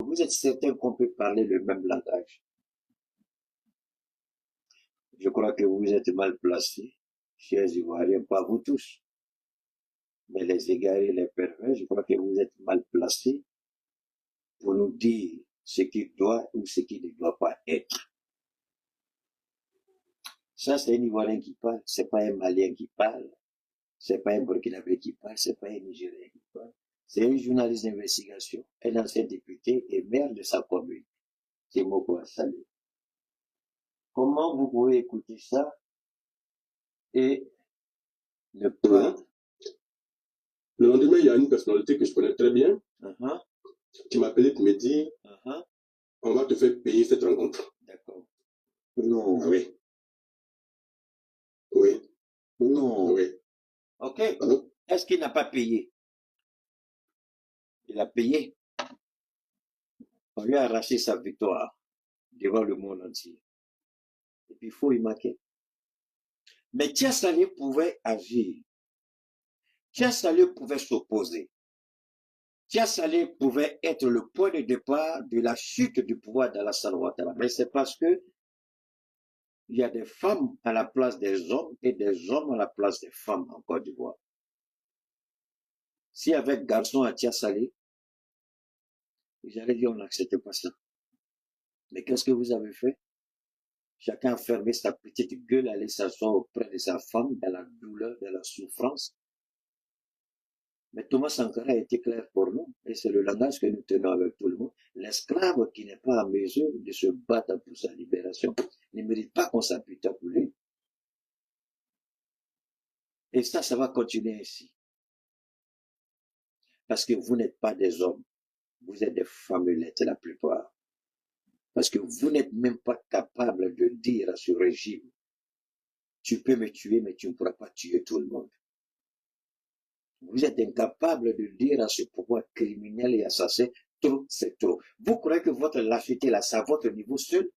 vous êtes certain qu'on peut parler le même langage? Je crois que vous êtes mal placés, chers Ivoiriens, pas vous tous, mais les égarés, les pervers, je crois que vous êtes mal placés pour nous dire ce qui doit ou ce qui ne doit pas être. Ça, c'est un Ivoirien qui parle, c'est pas un Malien qui parle, c'est pas un Burkinabé qui parle, c'est pas un Nigérien qui parle. C'est un journaliste d'investigation, un ancien député et maire de sa commune. C'est Moko Salé. Comment vous pouvez écouter ça et ne pas... Le lendemain, il y a une personnalité que je connais très bien Uh-huh, qui m'a appelé pour me dire uh-huh. on va te faire payer cette rencontre. D'accord. Non, Ah oui. Oui. non. Oui. Ok. Alors, Est-ce qu'il n'a pas payé? Il a payé. On lui a arraché sa victoire devant le monde entier. Et puis il faut y marquer. Mais Tia Salé pouvait agir. Tia Salé pouvait s'opposer. Tia Salé pouvait être le point de départ de la chute du pouvoir d'Alassane Ouattara. Mais c'est parce que il y a des femmes à la place des hommes et des hommes à la place des femmes en Côte d'Ivoire. Si avec garçon à Tia Salé, j'allais dire on n'accepte pas ça. Mais qu'est-ce que vous avez fait? Chacun a fermé sa petite gueule, allait s'asseoir auprès de sa femme dans la douleur, dans la souffrance. Mais Thomas Sankara a été clair pour nous, et c'est le langage que nous tenons avec tout le monde. L'esclave qui n'est pas en mesure de se battre pour sa libération ne mérite pas qu'on s'appuie pour lui. Et ça va continuer ainsi. Parce que vous n'êtes pas des hommes, vous êtes des famelettes la plupart. Parce que vous n'êtes même pas capable de dire à ce régime, tu peux me tuer, mais tu ne pourras pas tuer tout le monde. Vous êtes incapable de dire à ce pouvoir criminel et assassin, trop, c'est trop. Vous croyez que votre lâcheté, là, c'est à votre niveau seul?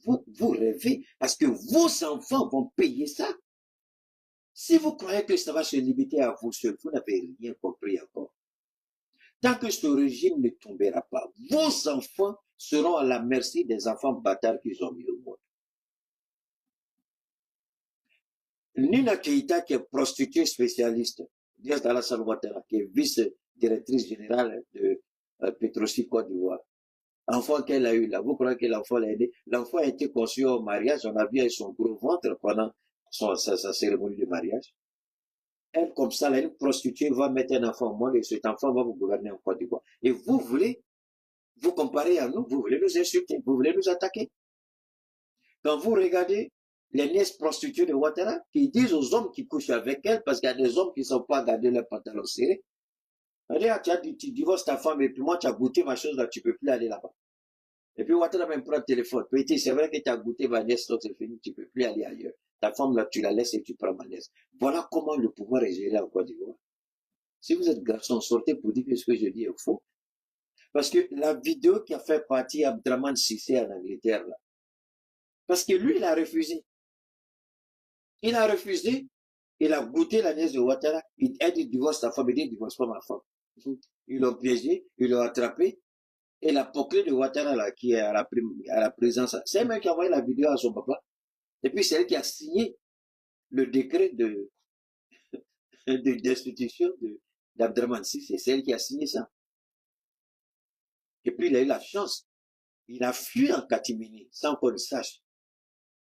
Vous rêvez, parce que vos enfants vont payer ça. Si vous croyez que ça va se limiter à vous seul, vous n'avez rien compris encore. Tant que ce régime ne tombera pas, vos enfants seront à la merci des enfants bâtards qu'ils ont mis au monde. Nina Keïta, qui est prostituée spécialiste, Diaz Alassane Ouattara, qui est vice-directrice générale de Petrosi Côte d'Ivoire, enfant qu'elle a eu là, vous croyez que l'enfant l'a aidé? L'enfant a été conçu au mariage, on a vu son gros ventre pendant sa cérémonie de mariage. Elle, comme ça, là, une prostituée va mettre un enfant au monde et cet enfant va vous gouverner en Côte d'Ivoire. Et vous voulez vous comparer à nous, vous voulez nous insulter, vous voulez nous attaquer. Quand vous regardez les nièces prostituées de Ouattara, qui disent aux hommes qui couchent avec elles, parce qu'il y a des hommes qui ne sont pas gardés leurs pantalons serrés, regarde, tu divorces ta femme et puis moi tu as goûté ma chose là, tu ne peux plus aller là-bas. Et puis Ouattara même prend le téléphone. Petit, c'est vrai que tu as goûté ma nièce, donc c'est fini, tu ne peux plus aller ailleurs. Ta femme là, tu la laisses et tu prends ma nièce. Voilà comment le pouvoir est géré en Côte d'Ivoire. Si vous êtes garçon, sortez pour dire que ce que je dis est faux. Parce que la vidéo qui a fait partir Abdraman Sissé en Angleterre là, parce que lui, il a refusé. Il a refusé. Il a goûté la nièce de Ouattara. Il a dit divorce ta femme. Il dit divorce pas ma femme. Ils l'ont piégé, ils l'ont attrapé. Et la poquée de Ouattara là, qui est à la présence, c'est elle qui a envoyé la vidéo à son papa. Et puis c'est elle qui a signé le décret de destitution d'Abdraman Sissé. C'est elle qui a signé ça. Et puis il a eu la chance. Il a fui en catimini sans qu'on le sache.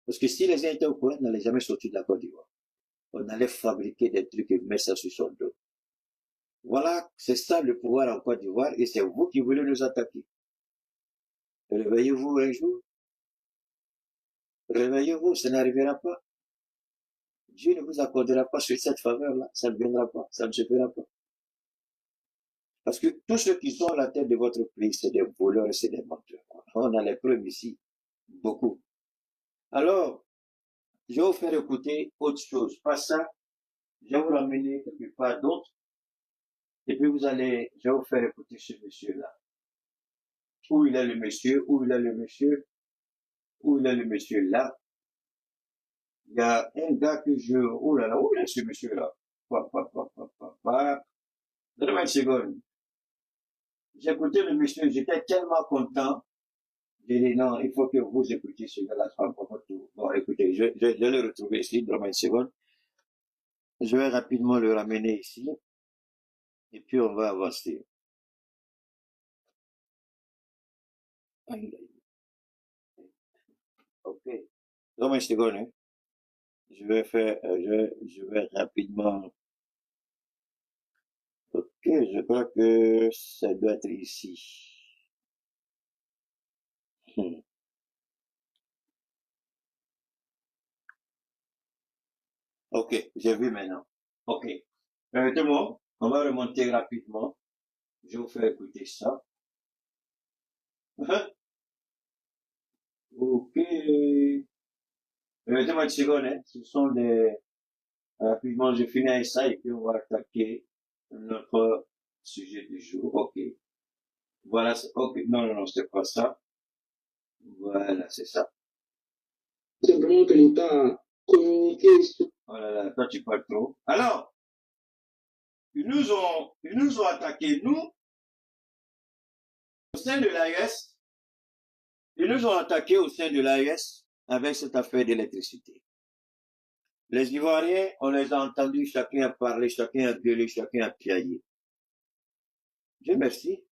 Parce que si les gens étaient au courant, ils n'allaient jamais sortir de la Côte d'Ivoire. On allait fabriquer des trucs et mettre ça sur son dos. Voilà, c'est ça le pouvoir en Côte d'Ivoire et c'est vous qui voulez nous attaquer. Réveillez-vous un jour. Réveillez-vous, ça n'arrivera pas. Dieu ne vous accordera pas sur cette faveur-là. Ça ne viendra pas, ça ne se fera pas. Parce que tous ceux qui sont à la tête de votre pays, c'est des voleurs et c'est des menteurs. On a les preuves ici. Beaucoup. Alors, je vais vous faire écouter autre chose. Pas ça. Je vais vous ramener quelque part d'autre. Et puis je vais vous faire écouter ce monsieur-là. Où il est le monsieur, où il est le monsieur, où il est le monsieur là. Il y a un gars que oh là là, où est ce monsieur-là? Donnez-moi une seconde. J'ai écouté le monsieur, j'étais tellement content. J'ai dit non, il faut que vous écoutiez ce gars-là. Bon, écoutez, je vais le retrouver ici, dans une seconde. Je vais rapidement le ramener ici, et puis on va avancer. Ok. Dans une seconde, hein. Je vais faire, je vais rapidement. Ok, je crois que ça doit être ici. Hmm. Ok, j'ai vu maintenant. Ok. Permettez-moi, on va remonter rapidement. Je vais vous faire écouter ça. Hein? Ok. Permettez-moi une seconde, hein. Ce sont des... Rapidement, je finis avec ça et puis on va attaquer notre sujet du jour. Ok. Voilà, ok. Non, non, non, c'est pas ça. Voilà, c'est ça. Simplement que l'État a communiqué sur... Oh là là, toi tu parles trop. Alors, ils nous ont attaqué, nous, au sein de l'AES. Ils nous ont attaqué au sein de l'AES avec cette affaire d'électricité. Les Ivoiriens, on les a entendus, chacun a parlé, chacun a gueulé, chacun a piaillé. Dieu merci.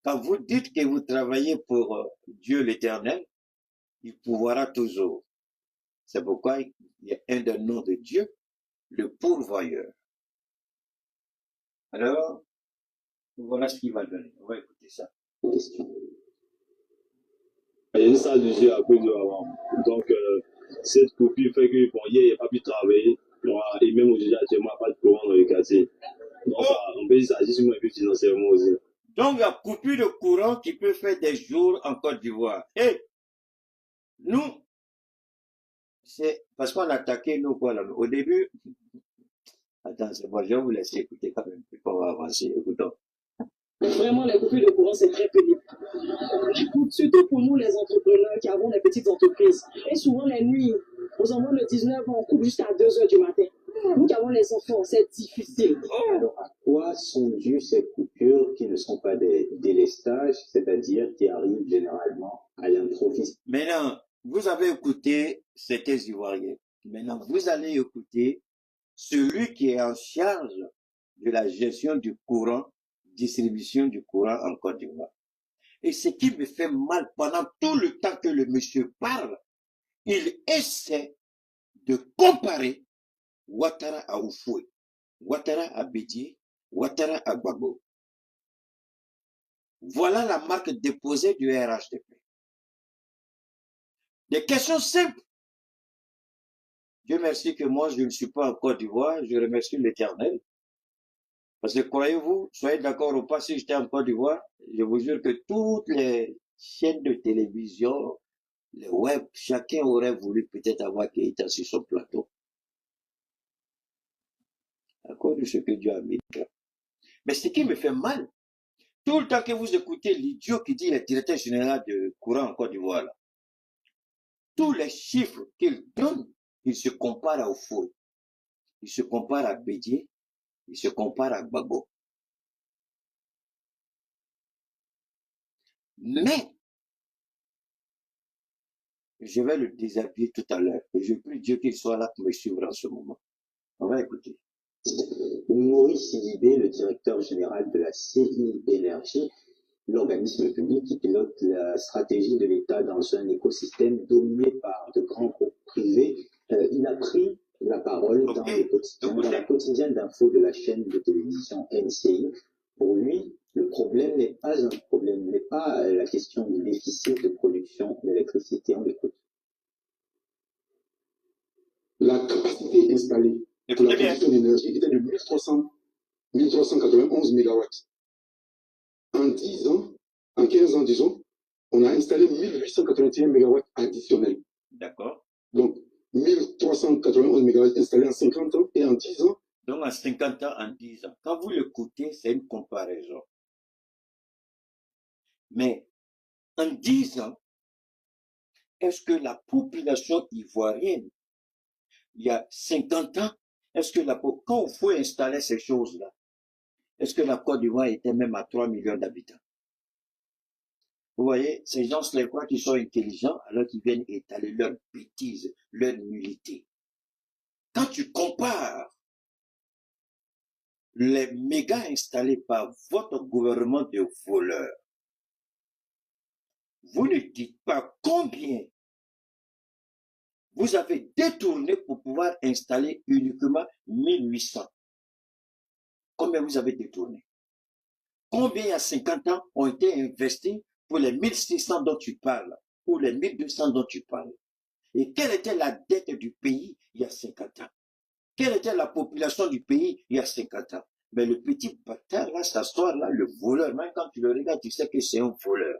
Quand vous dites que vous travaillez pour Dieu l'Éternel, il pourvoira toujours. C'est pourquoi il y a un des noms de Dieu, le pourvoyeur. Alors, voilà ce qu'il va donner. On va écouter ça. question. Il y a une salle de jeu à peu de avant. Donc, cette copie fait que, bon, hier, il n'a pas pu travailler. Voilà, et même aujourd'hui, actuellement, pas de courant dans le quartier. Donc, on peut dire que ça agit sur moi un peu financièrement aussi. Donc, il y a coupure de courant qui peut faire des jours en Côte d'Ivoire. Et nous, c'est parce qu'on a attaqué nous quoi là. Au début, attends, c'est bon, je vais vous laisser écouter quand même, puis on va avancer. Écoutons. Vraiment, les coupures de courant, c'est très pénible. Surtout pour nous, les entrepreneurs qui avons des petites entreprises. Et souvent, les nuits, aux envois de 19 ans, on coupe jusqu'à 2 h du matin. Nous qui avons les enfants, c'est difficile. Alors, à quoi sont dues ces coupures qui ne sont pas des délestages, c'est-à-dire qui arrivent généralement à l'improviste? Maintenant, vous avez écouté certains Ivoiriens. Maintenant, vous allez écouter celui qui est en charge de la gestion du courant, distribution du courant en Côte d'Ivoire. Et ce qui me fait mal, pendant tout le temps que le monsieur parle, il essaie de comparer Ouattara à Oufoué, Ouattara à Bédié, Ouattara à Gbagbo. Voilà la marque déposée du RHDP. Des questions simples. Dieu merci que moi, je ne suis pas en Côte d'Ivoire, je remercie l'Éternel. Parce que croyez-vous, soyez d'accord ou pas, si j'étais en Côte d'Ivoire, je vous jure que toutes les chaînes de télévision, les web, chacun aurait voulu peut-être avoir Keïta sur son plateau. À cause de ce que Dieu a mis. Mais ce qui me fait mal, tout le temps que vous écoutez l'idiot qui dit le directeur général de courant en Côte d'Ivoire, tous les chiffres qu'il donne, il se compare à Oufoué, il se compare à Bédié, il se compare à Gbagbo. Mais, je vais le déshabiller tout à l'heure. Et je prie Dieu qu'il soit là pour me suivre en ce moment. On va écouter. Maurice Sidibé, le directeur général de la CI Énergie, l'organisme public qui pilote la stratégie de l'État dans un écosystème dominé par de grands groupes privés, il a pris la parole dans la quotidienne d'info de la chaîne de télévision NCI. Pour lui, le problème n'est pas un problème, n'est pas la question du déficit de production d'électricité. On l'écoute. La capacité installée pour la production d'énergie était de 1391 MW. En 10 ans, en 15 ans, disons, on a installé 1881 MW additionnels. D'accord. Donc, 1391 MW installés en 50 ans et en 10 ans. Donc, en 50 ans, en 10 ans. Quand vous l'écoutez, c'est une comparaison. Mais, en 10 ans, est-ce que la population ivoirienne, il y a 50 ans, est-ce que quand il faut installer ces choses-là, Est-ce que la Côte d'Ivoire était même à 3 millions d'habitants? Vous voyez, ces gens-là croient qu'ils sont intelligents alors qu'ils viennent étaler leur bêtise, leur nullité. Quand tu compares les mégas installés par votre gouvernement de voleurs, vous ne dites pas combien vous avez détourné pour pouvoir installer uniquement 1800. Combien vous avez détourné? Combien il y a 50 ans ont été investis pour les 1600 dont tu parles, ou les 1200 dont tu parles? Et quelle était la dette du pays il y a 50 ans? Quelle était la population du pays il y a 50 ans? Mais le petit bâtard là, s'assoit là, le voleur, même quand tu le regardes, tu sais que c'est un voleur.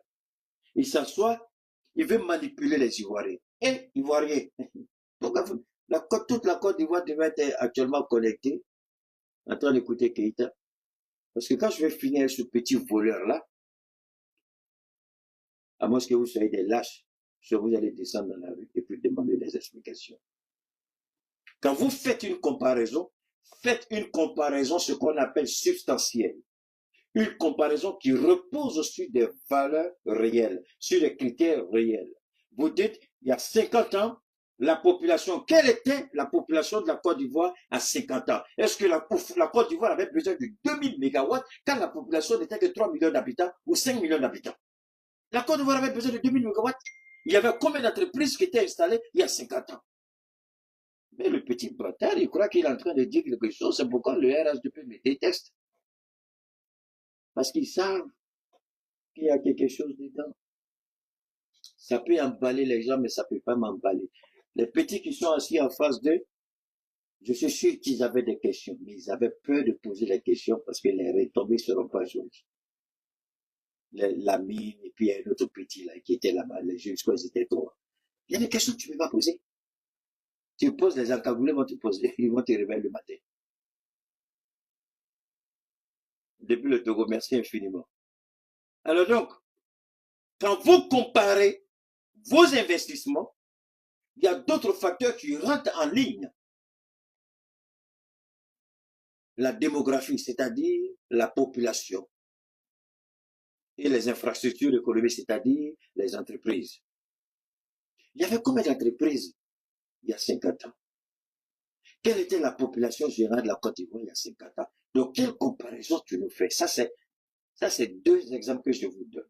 Il s'assoit, il veut manipuler les Ivoiriens. Et Ivoiriens, toute la Côte d'Ivoire devait être actuellement connectée, en train d'écouter Keïta. Parce que quand je vais finir ce petit voleur-là, à moins que vous soyez des lâches, vous allez descendre dans la rue et puis demander des explications. Quand vous faites une comparaison, ce qu'on appelle substantielle. Une comparaison qui repose sur des valeurs réelles, sur des critères réels. Vous dites, il y a 50 ans, la population, quelle était la population de la Côte d'Ivoire à 50 ans? Est-ce que la Côte d'Ivoire avait besoin de 2000 mégawatts quand la population n'était que 3 millions d'habitants ou 5 millions d'habitants? La Côte d'Ivoire avait besoin de 2000 mégawatts. Il y avait combien d'entreprises qui étaient installées il y a 50 ans? Mais le petit bâtard, il croit qu'il est en train de dire quelque chose, c'est pourquoi le RHDP me déteste. Parce qu'ils savent qu'il y a quelque chose dedans. Ça peut emballer les gens, mais ça ne peut pas m'emballer. Les petits qui sont assis en face d'eux, je suis sûr qu'ils avaient des questions, mais ils avaient peur de poser les questions parce que les retombées ne seront pas jolies. La mine, et puis il y a un autre petit là qui était là-bas, les juges, quoi, ils étaient trois. Il y a des questions que tu ne peux pas poser. Tu poses, les encagoulés vont te poser, ils vont te réveiller le matin. Depuis le Togo, merci infiniment. Alors donc, quand vous comparez vos investissements, il y a d'autres facteurs qui rentrent en ligne. La démographie, c'est-à-dire la population. Et les infrastructures économiques, c'est-à-dire les entreprises. Il y avait combien d'entreprises il y a 50 ans? Quelle était la population générale de la Côte d'Ivoire il y a 50 ans? Donc, quelle comparaison tu nous fais? Ça, c'est deux exemples que je vous donne.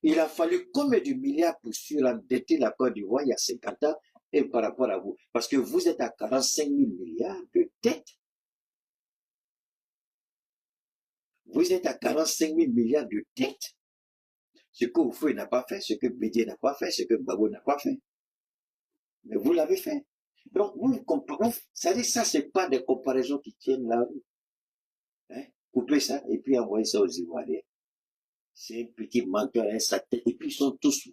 Il a fallu combien de milliards pour surendetter la Côte d'Ivoire il y a 50 ans et par rapport à vous? Parce que vous êtes à 45 000 milliards de dettes. Vous êtes à 45 000 milliards de dettes. Ce que Oufoué n'a pas fait, ce que Bédié n'a pas fait, ce que Gbagbo n'a pas fait. Mais vous l'avez fait. Donc, ça, c'est pas des comparaisons qui tiennent la rue. Hein? Coupez ça et puis envoyez ça aux Ivoiriens. C'est un petit menteur, un satan. Et puis ils sont tous,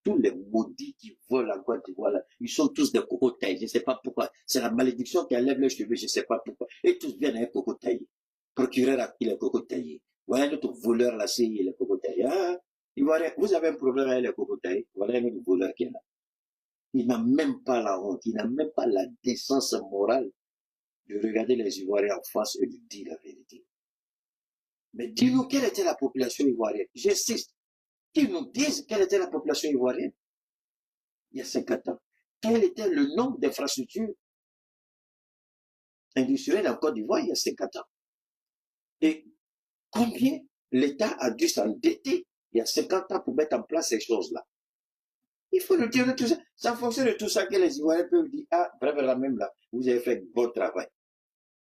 tous les maudits qui volent la Côte d'Ivoire, ils sont tous des cocotailles. Je ne sais pas pourquoi. C'est la malédiction qui enlève leurs cheveux, je ne sais pas pourquoi. Et tous viennent à un cocotaille. Procureur a pris les cocotailles. Voilà notre voleur là, c'est les cocotailles. Ah, Ivoirien, vous avez un problème avec les cocotailles. Voilà un autre voleur qui est là. Il n'a même pas la honte, il n'a même pas la décence morale de regarder les Ivoiriens en face et de dire la vérité. Mais dis-nous quelle était la population ivoirienne. J'insiste. Qu'ils nous disent quelle était la population ivoirienne il y a 50 ans. Quel était le nombre d'infrastructures industrielles en Côte d'Ivoire il y a 50 ans. Et combien l'État a dû s'endetter il y a 50 ans pour mettre en place ces choses-là. Il faut le dire de tout ça. Ça fonctionne de tout ça que les Ivoiriens peuvent dire, ah, bref, là même là, vous avez fait bon travail.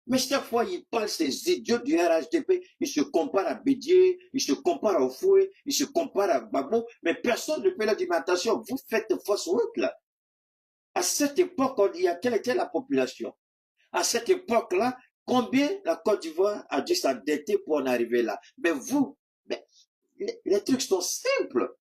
Mais chaque fois, ils parlent, ces idiots du RHDP, ils se comparent à Bédié, ils se comparent au Fouet, ils se comparent à Gbagbo, mais personne ne peut leur dire, mais attention, vous faites fausse route là. À cette époque, on dit, quelle était la population? À cette époque-là, combien la Côte d'Ivoire a dû s'endetter pour en arriver là? Mais vous, les trucs sont simples.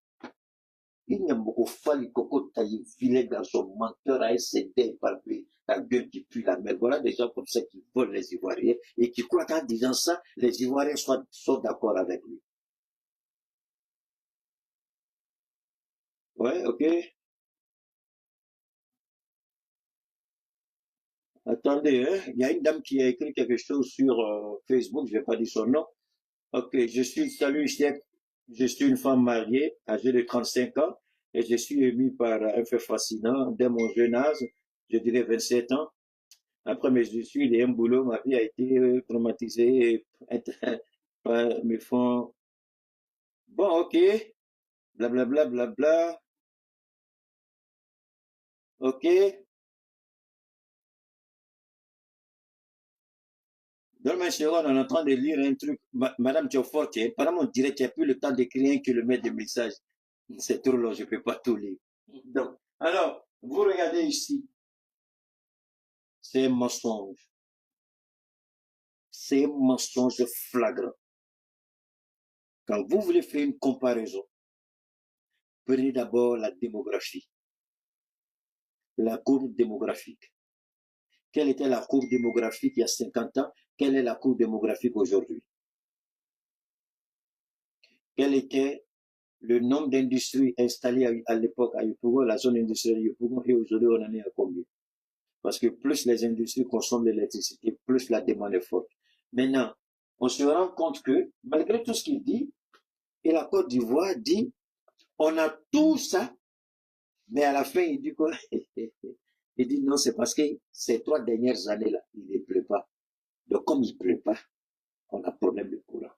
Il n'y a beaucoup fallu coco taillé, filet garçon, menteur à SCD par pays. La gueule qui pue la mer. Voilà des gens comme ça qui volent les Ivoiriens et qui croient qu'en disant ça, les Ivoiriens sont d'accord avec lui. Ouais, ok. Attendez, hein? Il y a une dame qui a écrit quelque chose sur Facebook, je ne vais pas dire son nom. Ok, salut chef, je suis une femme mariée, âgée de 35 ans, et je suis émue par un fait fascinant. Dès mon jeune âge, je dirais 27 ans, après mes études et un boulot, ma vie a été traumatisée par mes fonds. Bon, ok, blablabla, blabla, ok. Donne-moi une seconde, on est en train de lire un truc. Madame, tu es forte, hein. Apparemment, on dirait que tu n'as plus le temps d'écrire 1 kilomètre de message. C'est trop long, je ne peux pas tout lire. Donc, alors, vous regardez ici, c'est un mensonge. C'est un mensonge flagrant. Quand vous voulez faire une comparaison, prenez d'abord la démographie, la courbe démographique. Quelle était la courbe démographique il y a 50 ans? Quelle est la courbe démographique aujourd'hui? Quel était le nombre d'industries installées à l'époque à Yopougon, la zone industrielle de Yopougon, et aujourd'hui on en est à combien? Parce que plus les industries consomment l'électricité, plus la demande est forte. Maintenant, on se rend compte que, malgré tout ce qu'il dit, et la Côte d'Ivoire dit, on a tout ça, mais à la fin, il dit quoi? Il dit non, c'est parce que ces 3 dernières années-là, il ne pleut pas. Donc, comme il ne pleut pas, on a problème de courant.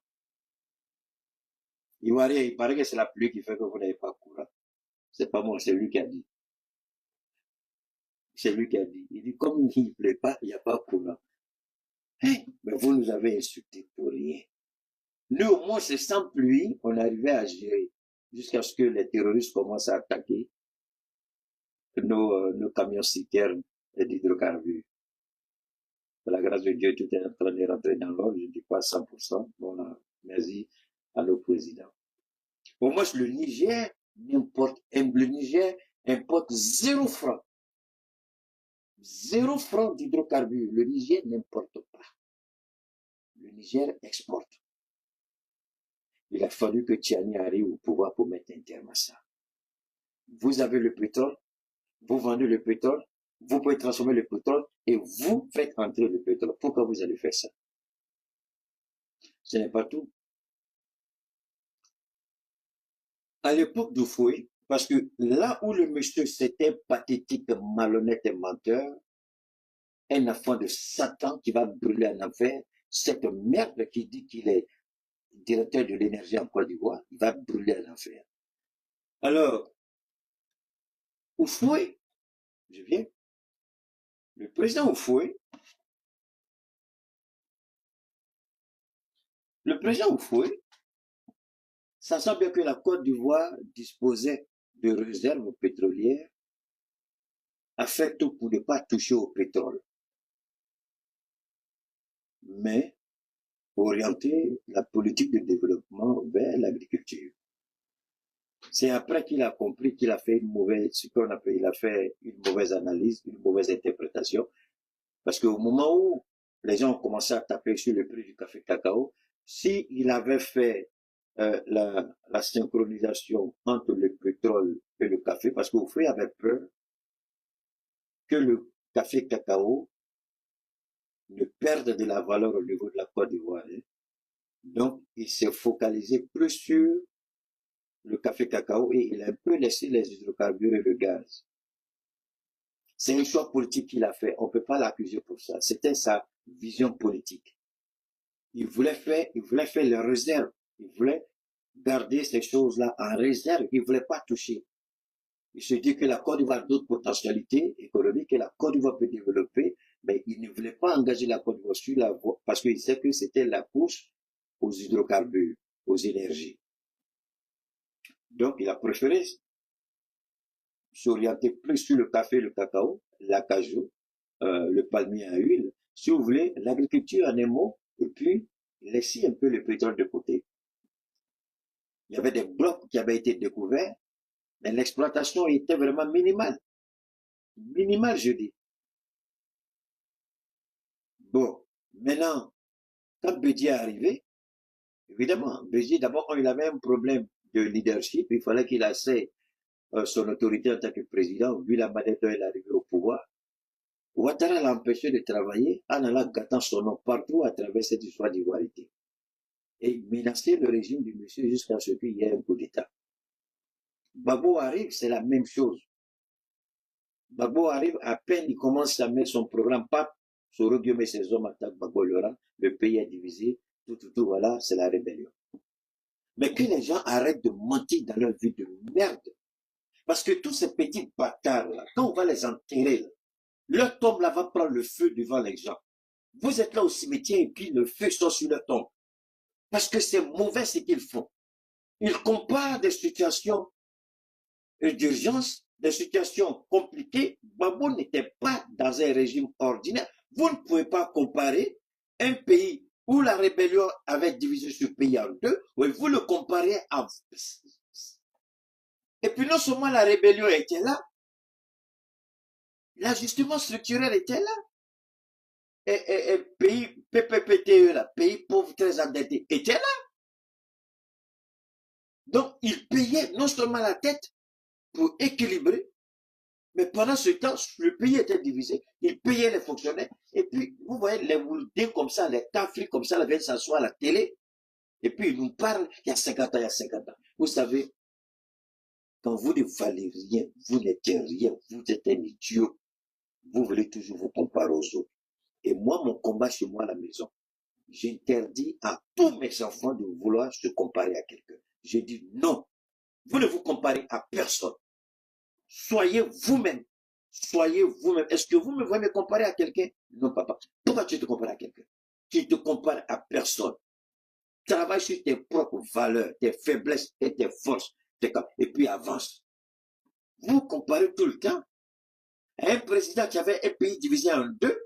Ivoirien, il paraît que c'est la pluie qui fait que vous n'avez pas courant. C'est pas moi, c'est lui qui a dit. C'est lui qui a dit. Il dit, comme il ne pleut pas, il n'y a pas courant. Hein? Mais vous nous avez insultés pour rien. Nous, au moins, c'est sans pluie, on arrivait à gérer. Jusqu'à ce que les terroristes commencent à attaquer nos camions citernes d'hydrocarbures. Par la grâce de Dieu, tout est en train de rentrer dans l'ordre, je ne dis pas 100%. Bon, là, merci à nos présidents. Au moins, le Niger importe 0 franc. 0 franc d'hydrocarbures. Le Niger n'importe pas. Le Niger exporte. Il a fallu que Tiani arrive au pouvoir pour mettre un terme à ça. Vous avez le pétrole, vous vendez le pétrole, vous pouvez transformer le pétrole et vous faites entrer le pétrole. Pourquoi vous allez faire ça? Ce n'est pas tout. À l'époque d'Oufoué, parce que là où le monsieur c'était pathétique, malhonnête et menteur, un enfant de Satan qui va brûler en enfer, cette merde qui dit qu'il est directeur de l'énergie en Côte d'Ivoire, il va brûler en enfer. Alors, Oufoué, je viens, le président Oufoué, sachant bien que la Côte d'Ivoire disposait de réserves pétrolières, a fait tout pour ne pas toucher au pétrole, mais orienter la politique de développement vers l'agriculture. C'est après qu'il a compris qu'il a fait une mauvaise analyse, une mauvaise interprétation, parce qu'au moment où les gens ont commencé à taper sur le prix du café cacao, s'il avait fait la synchronisation entre le pétrole et le café, parce qu'Oufoué avait peur que le café cacao ne perde de la valeur au niveau de la Côte d'Ivoire. Donc, il s'est focalisé plus sur le café cacao et il a un peu laissé les hydrocarbures et le gaz. C'est un choix politique qu'il a fait. On ne peut pas l'accuser pour ça. C'était sa vision politique. Il voulait faire les réserves. Il voulait garder ces choses-là en réserve. Il ne voulait pas toucher. Il se dit que la Côte d'Ivoire a d'autres potentialités économiques que la Côte d'Ivoire peut développer, mais il ne voulait pas engager la Côte d'Ivoire sur la voie parce qu'il sait que c'était la course aux hydrocarbures, aux énergies. Donc, il a préféré s'orienter plus sur le café, le cacao, l'acajou, le palmier à huile, si vous voulez, l'agriculture en un mot, et puis laisser un peu le pétrole de côté. Il y avait des blocs qui avaient été découverts, mais l'exploitation était vraiment minimale. Minimale, je dis. Bon, maintenant, quand Bédié est arrivé, évidemment, Bédié, d'abord, il avait un problème de leadership, il fallait qu'il asseye son autorité en tant que président, vu la manière dont il est arrivé au pouvoir. Ouattara l'a empêché de travailler en allant gâtant son nom partout à travers cette histoire d'ivoirité. et menacer le régime du monsieur jusqu'à ce qu'il y ait un coup d'État. Gbagbo arrive, c'est la même chose. Gbagbo arrive, à peine il commence à mettre son programme, pape, Soro-Guillaume et ses hommes attaquent Gbagbo Lora, le pays est divisé, tout, voilà, c'est la rébellion. Mais que les gens arrêtent de mentir dans leur vie de merde. Parce que tous ces petits bâtards-là, quand on va les enterrer, là, leur tombe là va prendre le feu devant les gens. Vous êtes là au cimetière et puis le feu sort sur leur tombe. Parce que c'est mauvais ce qu'ils font. Ils comparent des situations d'urgence, des situations compliquées. Gbagbo n'était pas dans un régime ordinaire. Vous ne pouvez pas comparer un pays où la rébellion avait divisé ce pays en deux, oui, vous le comparez à... Et puis non seulement la rébellion était là, l'ajustement structurel était là. Et pays PPPTE, là, pays pauvres très endettés, était là. Donc, ils payaient non seulement la dette pour équilibrer, mais pendant ce temps, le pays était divisé. Ils payaient les fonctionnaires. Et puis, vous voyez, les Wouldés comme ça, les Tafri comme ça, ils viennent s'asseoir à la télé. Et puis, ils nous parlent, il y a 50 ans, il y a 50 ans. Vous savez, quand vous ne valez rien, vous n'êtes rien, vous êtes un idiot. Vous voulez toujours vous comparer aux autres. Et moi, mon combat chez moi à la maison, j'interdis à tous mes enfants de vouloir se comparer à quelqu'un. Je dis non. Vous ne vous comparez à personne. Soyez vous-même. Soyez vous-même. Est-ce que vous me voyez me comparer à quelqu'un? Non, papa. Pourquoi tu te compares à quelqu'un? Tu te compares à personne. Travaille sur tes propres valeurs, tes faiblesses et tes forces. Et puis avance. Vous comparez tout le temps à un président qui avait un pays divisé en deux,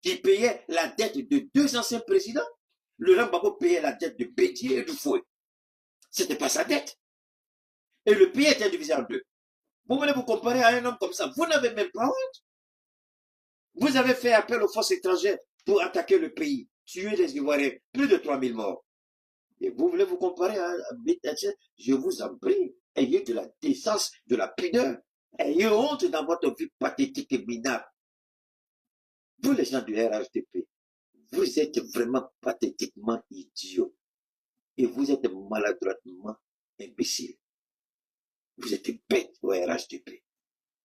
qui payait la dette de deux anciens présidents. Laurent Gbagbo payait la dette de Bédié et du Fouet. C'était pas sa dette. Et le pays était divisé en deux. Vous venez vous comparer à un homme comme ça. Vous n'avez même pas honte. Vous avez fait appel aux forces étrangères pour attaquer le pays, tuer les Ivoiriens, plus de 3000 morts. Et vous voulez vous comparer à Bédié? Je vous en prie, ayez de la décence, de la pudeur. Ayez honte dans votre vie pathétique et minable. Vous, les gens du RHDP, vous êtes vraiment pathétiquement idiots. Et vous êtes maladroitement imbéciles. Vous êtes bêtes au RHDP.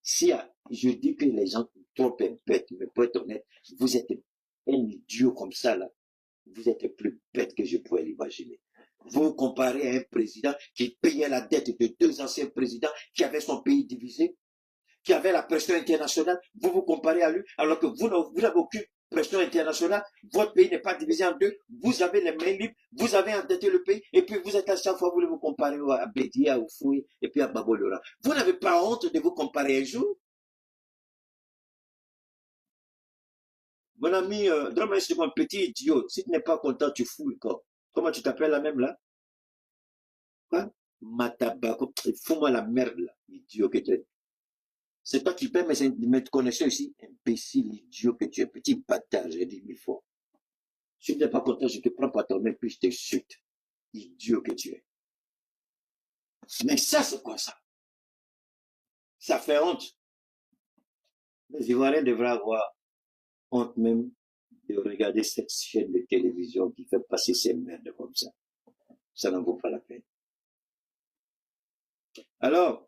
Si je dis que les gens sont trop bêtes, mais pour être honnête, vous êtes un idiot comme ça, là. Vous êtes plus bête que je pouvais l'imaginer. Vous comparez à un président qui payait la dette de deux anciens présidents qui avaient son pays divisé, qui avait la pression internationale, vous vous comparez à lui, alors que vous n'avez aucune pression internationale, votre pays n'est pas divisé en deux, vous avez les mains libres, vous avez endetté le pays, et puis vous êtes à chaque fois, vous voulez vous comparer à Bédié, à Oufoué, et puis à Gbagbo Lora. Vous n'avez pas honte de vous comparer un jour? Mon ami, Drama, c'est un petit idiot. Si tu n'es pas content, tu fouilles, quoi. Comment tu t'appelles la même là? Quoi? Matabako, fous-moi la merde là, idiot que tu es. C'est toi qui peux me connaître ici, imbécile, idiot que tu es, petit bâtard, j'ai dit 1000 fois. Si tu n'es pas content, je te prends par ton main, puis je te chute. Idiot que tu es. Mais ça, c'est quoi ça? Ça fait honte. Les Ivoiriens devraient avoir honte même de regarder cette chaîne de télévision qui fait passer ces merdes comme ça. Ça n'en vaut pas la peine. Alors,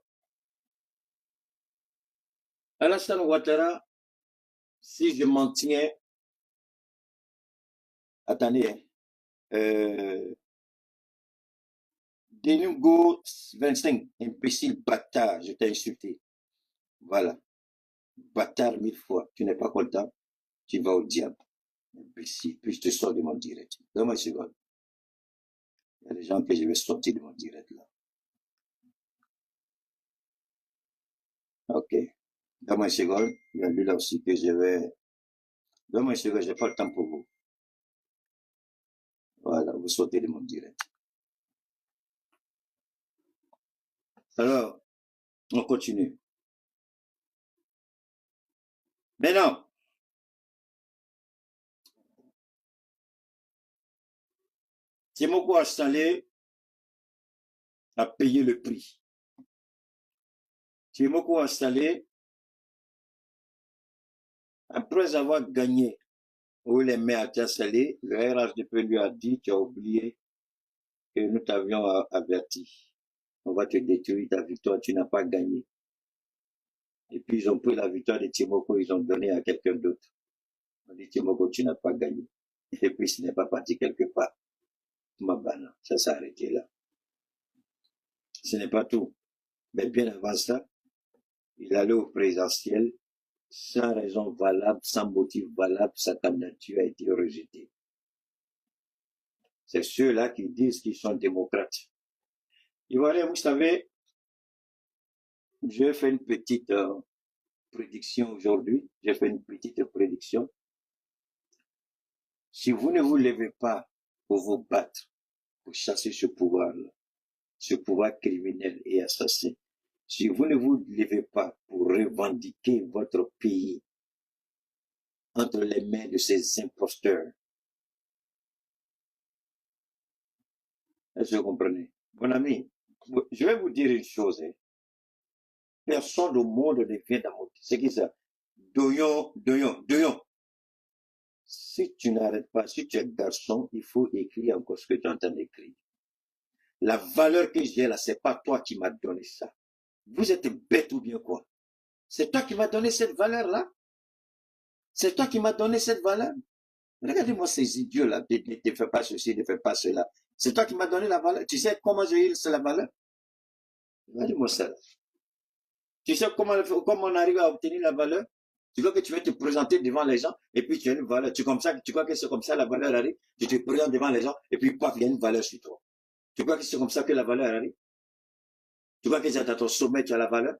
Alassane Ouattara, si je m'en tiens, attendez, Denugo 25, imbécile bâtard, je t'ai insulté. Voilà. Bâtard 1000 fois. Tu n'es pas content, tu vas au diable. Imbécile, puis je te sors de mon direct. Donne-moi une seconde. Il y a des gens que je vais sortir de mon direct là. Ok. Donne-moi une seconde. Il y a lui là aussi que je vais. Donne-moi une seconde, je n'ai pas le temps pour vous. Voilà, vous sortez de mon direct. Alors, on continue. Maintenant, Timoko installé a payé le prix. Timoko installé, après avoir gagné où les maires a installé, le RHDP lui a dit, tu as oublié que nous t'avions averti. On va te détruire ta victoire, tu n'as pas gagné. Et puis ils ont pris la victoire de Timoko, ils ont donné à quelqu'un d'autre. On dit Timoko, tu n'as pas gagné. Et puis ce n'est pas parti quelque part. Mabana, ça s'est arrêté là. Ce n'est pas tout. Mais bien avant ça, il allait au présidentiel sans raison valable, sans motif valable, sa candidature a été rejetée. C'est ceux-là qui disent qu'ils sont démocrates. Ivoiriens, vous savez, j'ai fait une petite prédiction aujourd'hui. J'ai fait une petite prédiction. Si vous ne vous levez pas pour vous battre, pour chasser ce pouvoir-là, ce pouvoir criminel et assassin, si vous ne vous levez pas pour revendiquer votre pays entre les mains de ces imposteurs, est-ce que vous comprenez? Mon ami, je vais vous dire une chose. Hein. Personne au monde ne vient d'amour. C'est qui ça? Doyon. Si tu n'arrêtes pas, si tu es garçon, il faut écrire encore ce que tu entends écrire. La valeur que j'ai là, c'est pas toi qui m'as donné ça. Vous êtes bête ou bien quoi? C'est toi qui m'as donné cette valeur-là? C'est toi qui m'as donné cette valeur? Regardez-moi ces idiots-là, ne fais pas ceci, ne fais pas cela. C'est toi qui m'as donné la valeur. Tu sais comment j'ai eu la valeur? Regardez-moi ça. Tu sais comment on arrive à obtenir la valeur? Tu vois que tu vas te présenter devant les gens, et puis tu as une valeur. Tu crois que c'est comme ça la valeur arrive? Tu te présentes devant les gens, et puis paf, il y a une valeur sur toi. Tu crois que c'est comme ça que la valeur arrive? Tu crois que c'est à ton sommet, tu as la valeur?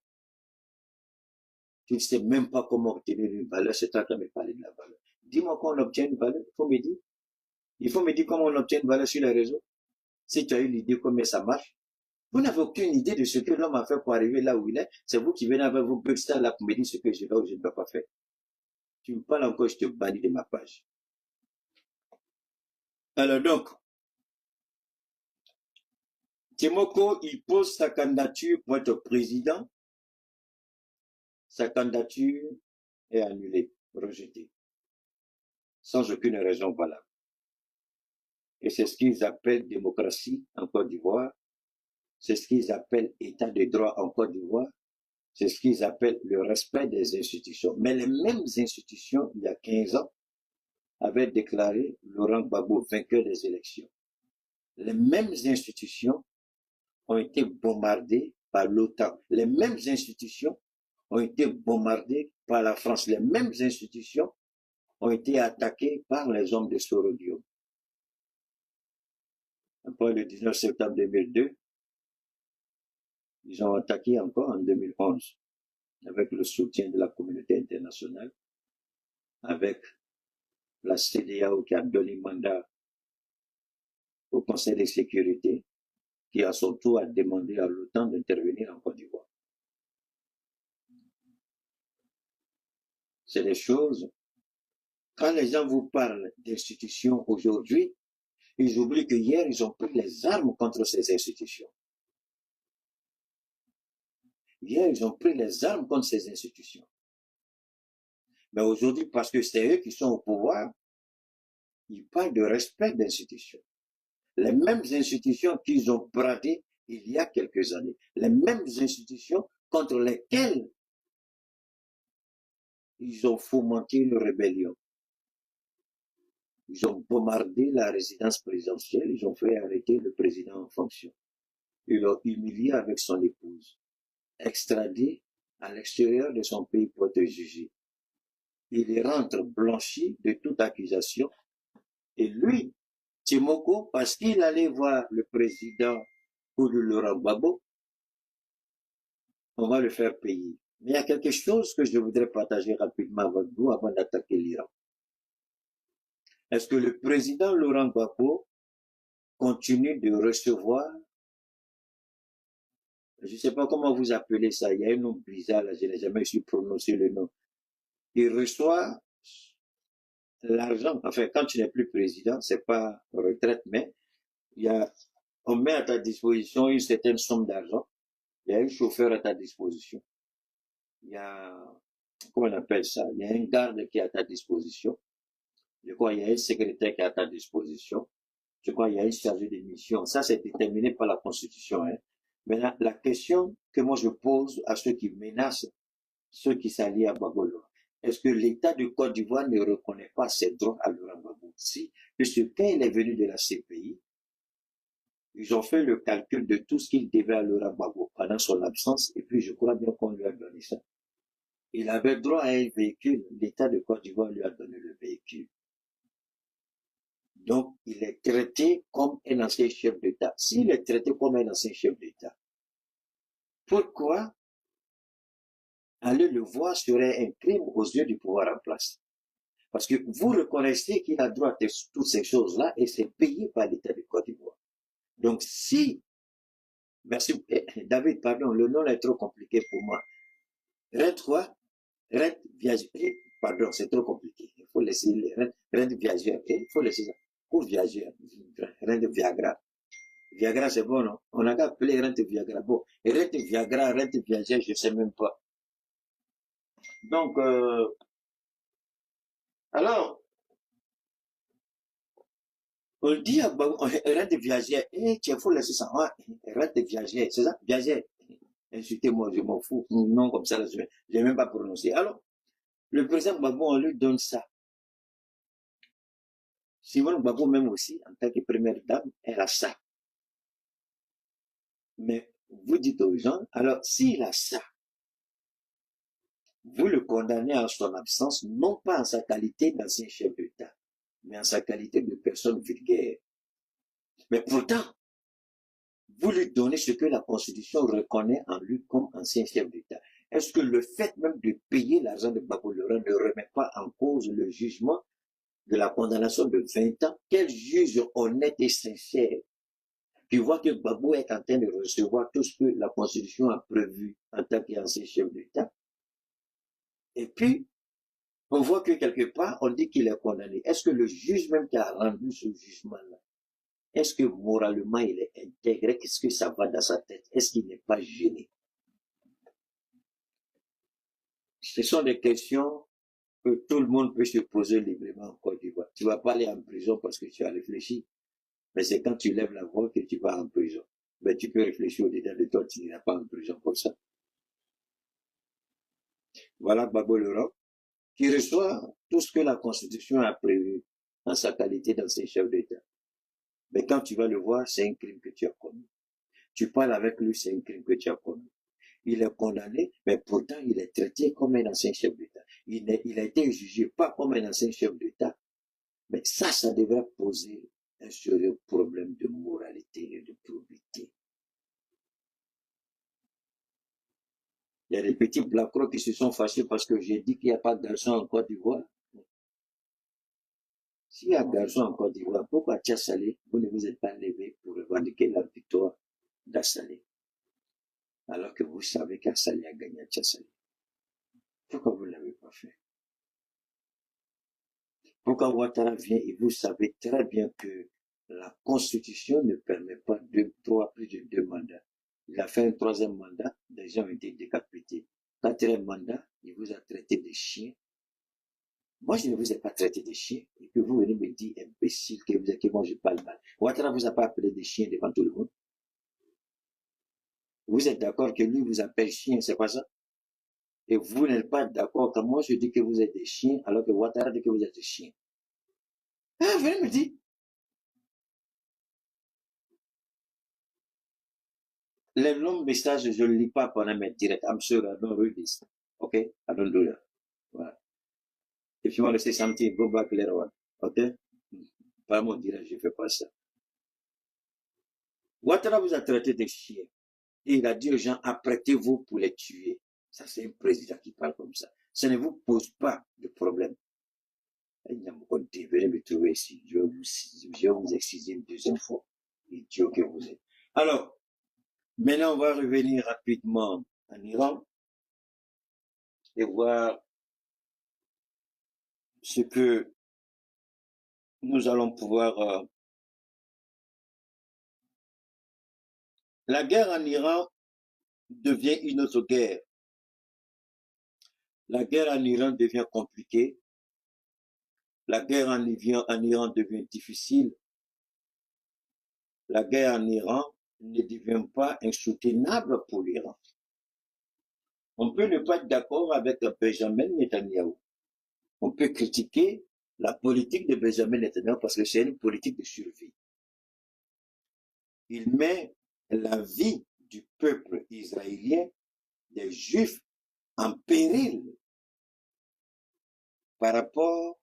Tu ne sais même pas comment obtenir une valeur, c'est toi qui me parler de la valeur. Dis-moi comment on obtient une valeur, il faut me dire. Il faut me dire comment on obtient une valeur sur les réseaux. Si tu as eu l'idée comment ça marche, vous n'avez aucune idée de ce que l'homme a fait pour arriver là où il est. C'est vous qui venez avec vos bugstar là pour me dire ce que je dois ou je ne dois pas faire. Tu me parles encore, je te bannis de ma page. Alors donc, Timoko, il pose sa candidature pour être président. Sa candidature est annulée, rejetée, sans aucune raison valable. Et c'est ce qu'ils appellent démocratie en Côte d'Ivoire. C'est ce qu'ils appellent état de droit en Côte d'Ivoire. C'est ce qu'ils appellent le respect des institutions. Mais les mêmes institutions, il y a 15 ans, avaient déclaré Laurent Gbagbo vainqueur des élections. Les mêmes institutions ont été bombardées par l'OTAN. Les mêmes institutions ont été bombardées par la France. Les mêmes institutions ont été attaquées par les hommes de Sorodium. Après le 19 septembre 2002, ils ont attaqué encore en 2011, avec le soutien de la communauté internationale, avec la CEDEAO qui a donné mandat au Conseil de sécurité, qui à son tour a demandé à l'OTAN d'intervenir en Côte d'Ivoire. C'est des choses, quand les gens vous parlent d'institutions aujourd'hui, ils oublient que hier, ils ont pris les armes contre ces institutions. Hier, ils ont pris les armes contre ces institutions. Mais aujourd'hui, parce que c'est eux qui sont au pouvoir, ils parlent de respect d'institutions. Les mêmes institutions qu'ils ont bradées il y a quelques années. Les mêmes institutions contre lesquelles ils ont fomenté une rébellion. Ils ont bombardé la résidence présidentielle, ils ont fait arrêter le président en fonction. Ils l'ont humilié avec son épouse, extradé à l'extérieur de son pays pour être jugé. Il les rentre blanchi de toute accusation. Et lui, Timoko, parce qu'il allait voir le président Laurent Gbagbo, on va le faire payer. Mais il y a quelque chose que je voudrais partager rapidement avec vous avant d'attaquer l'Iran. Est-ce que le président Laurent Gbagbo continue de recevoir, je ne sais pas comment vous appelez ça, il y a un nom bizarre là, je n'ai jamais su prononcer le nom. Il reçoit l'argent, enfin quand tu n'es plus président, c'est pas retraite, mais on met à ta disposition une certaine somme d'argent, il y a un chauffeur à ta disposition, il y a, comment on appelle ça, il y a un garde qui est à ta disposition, je crois il y a un secrétaire qui est à ta disposition, Je crois qu'il y a une chargée de mission. Ça, c'est déterminé par la Constitution. Hein. Maintenant, la question que moi je pose à ceux qui menacent, ceux qui s'allient à Gbagbo Laurent, est-ce que l'État de Côte d'Ivoire ne reconnaît pas ses droits à Laurent Gbagbo? Si, puisque quand il est venu de la CPI, ils ont fait le calcul de tout ce qu'il devait à Laurent Gbagbo pendant son absence, et puis je crois bien qu'on lui a donné ça. Il avait droit à un véhicule, l'État de Côte d'Ivoire lui a donné le véhicule. Donc, il est traité comme un ancien chef d'État. S'il est traité comme un ancien chef d'État, pourquoi aller le voir serait un crime aux yeux du pouvoir en place? Parce que vous reconnaissez qu'il a droit à toutes ces choses-là et c'est payé par l'État de Côte d'Ivoire. Donc, si, merci, David, pardon, le nom est trop compliqué pour moi. Red quoi? Red Viager. Pardon, c'est trop compliqué. Il faut laisser les Red Viager. Il faut laisser ça. Pour Viager. Red Viagra. Viagra, c'est bon, non? On a qu'à appeler Red Viagra. Bon. Et Red Viagra, Red Viager, je sais même pas. Donc, alors, on dit à Red Viager, il faut laisser ça. Red Viager, c'est ça? Viager. Insultez-moi, je m'en fous. Non, comme ça, je n'ai même pas prononcé. Alors, le président Gbagbo, on lui donne ça. Simone Gbagbo, même aussi, en tant que première dame, elle a ça. Mais vous dites aux gens, alors, s'il a ça, vous le condamnez en son absence, non pas en sa qualité d'ancien chef d'État, mais en sa qualité de personne vulgaire. Mais pourtant, vous lui donnez ce que la Constitution reconnaît en lui comme ancien chef d'État. Est-ce que le fait même de payer l'argent de Gbagbo Laurent ne remet pas en cause le jugement de la condamnation de 20 ans? Quel juge honnête et sincère qui voit que Gbagbo est en train de recevoir tout ce que la Constitution a prévu en tant qu'ancien chef d'État? Et puis, on voit que quelque part, on dit qu'il est condamné. Est-ce que le juge même qui a rendu ce jugement-là, est-ce que moralement il est intégré? Qu'est-ce que ça va dans sa tête? Est-ce qu'il n'est pas gêné? Ce sont des questions que tout le monde peut se poser librement en Côte d'Ivoire. Tu ne vas pas aller en prison parce que tu as réfléchi. Mais c'est quand tu lèves la voix que tu vas en prison. Mais tu peux réfléchir au-dedans de toi, tu n'iras pas en prison comme ça. Voilà Gbagbo Laurent, qui reçoit tout ce que la Constitution a prévu en sa qualité d'ancien chef d'État. Mais quand tu vas le voir, c'est un crime que tu as commis. Tu parles avec lui, c'est un crime que tu as commis. Il est condamné, mais pourtant il est traité comme un ancien chef d'État. Il a été jugé pas comme un ancien chef d'État. Mais ça devrait poser un sérieux problème de moralité et de probité. Il y a des petits blacrocs qui se sont fâchés parce que j'ai dit qu'il n'y a pas de garçon en Côte d'Ivoire. S'il y a garçon en Côte d'Ivoire, pourquoi Tchassalé, vous ne vous êtes pas levé pour revendiquer la victoire d'Assalé? Alors que vous savez qu'Assalé a gagné à Tchassalé. Pourquoi vous ne l'avez pas fait? Pourquoi Ouattara vient et vous savez très bien que la Constitution ne permet pas plus de 2 mandats. Il a fait un 3e mandat, des gens ont été décapités. 4e mandat, il vous a traité de chien. Moi, je ne vous ai pas traité de chien. Et puis vous venez me dire, imbécile, que moi je parle mal. Ouattara vous a pas appelé des chiens devant tout le monde. Vous êtes d'accord que lui vous appelle chien, c'est pas ça? Et vous n'êtes pas d'accord quand moi je dis que vous êtes des chiens, alors que Ouattara dit que vous êtes des chiens. Ah, venez me dire. Les longs messages, je ne lis pas pendant mes directs. I'm sure I don't read this. Okay? I don't do that. Voilà. If you want to say something, go back later on. Okay? Pas mon direct, je ne fais pas ça. Ouattara vous a traité de chiens. Et il a dit aux gens, apprêtez-vous pour les tuer. Ça, c'est un président qui parle comme ça. Ça ne vous pose pas de problème. Venez me trouver ici. Je vais vous exciser une 2e fois. Idiot que vous êtes. Alors, maintenant, on va revenir rapidement en Iran et voir ce que nous allons pouvoir... La guerre en Iran devient une autre guerre. La guerre en Iran devient compliquée. La guerre en Iran devient difficile. la guerre en Iran ne devient pas insoutenable pour l'Iran. On peut ne pas être d'accord avec Benjamin Netanyahu. On peut critiquer la politique de Benjamin Netanyahu parce que c'est une politique de survie. Il met la vie du peuple israélien, des Juifs, en péril par rapport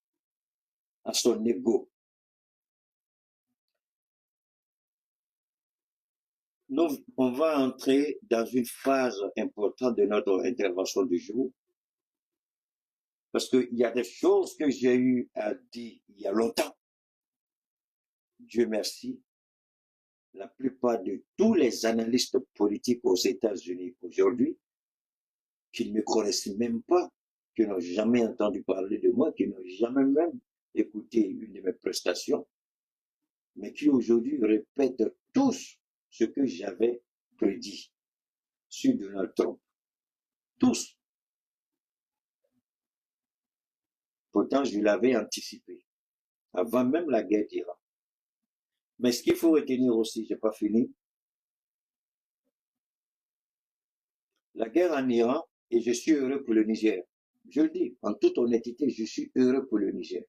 à son ego. Nous, on va entrer dans une phase importante de notre intervention du jour, parce qu'il y a des choses que j'ai eu à dire il y a longtemps. Dieu merci, la plupart de tous les analystes politiques aux États-Unis aujourd'hui, qui ne me connaissent même pas, qui n'ont jamais entendu parler de moi, qui n'ont jamais même écouté une de mes prestations, mais qui aujourd'hui répètent tous ce que j'avais prédit sur Donald Trump. Tous. Pourtant, je l'avais anticipé, avant même la guerre d'Iran. Mais ce qu'il faut retenir aussi, j'ai pas fini, la guerre en Iran, et je suis heureux pour le Niger. Je le dis, en toute honnêteté, je suis heureux pour le Niger.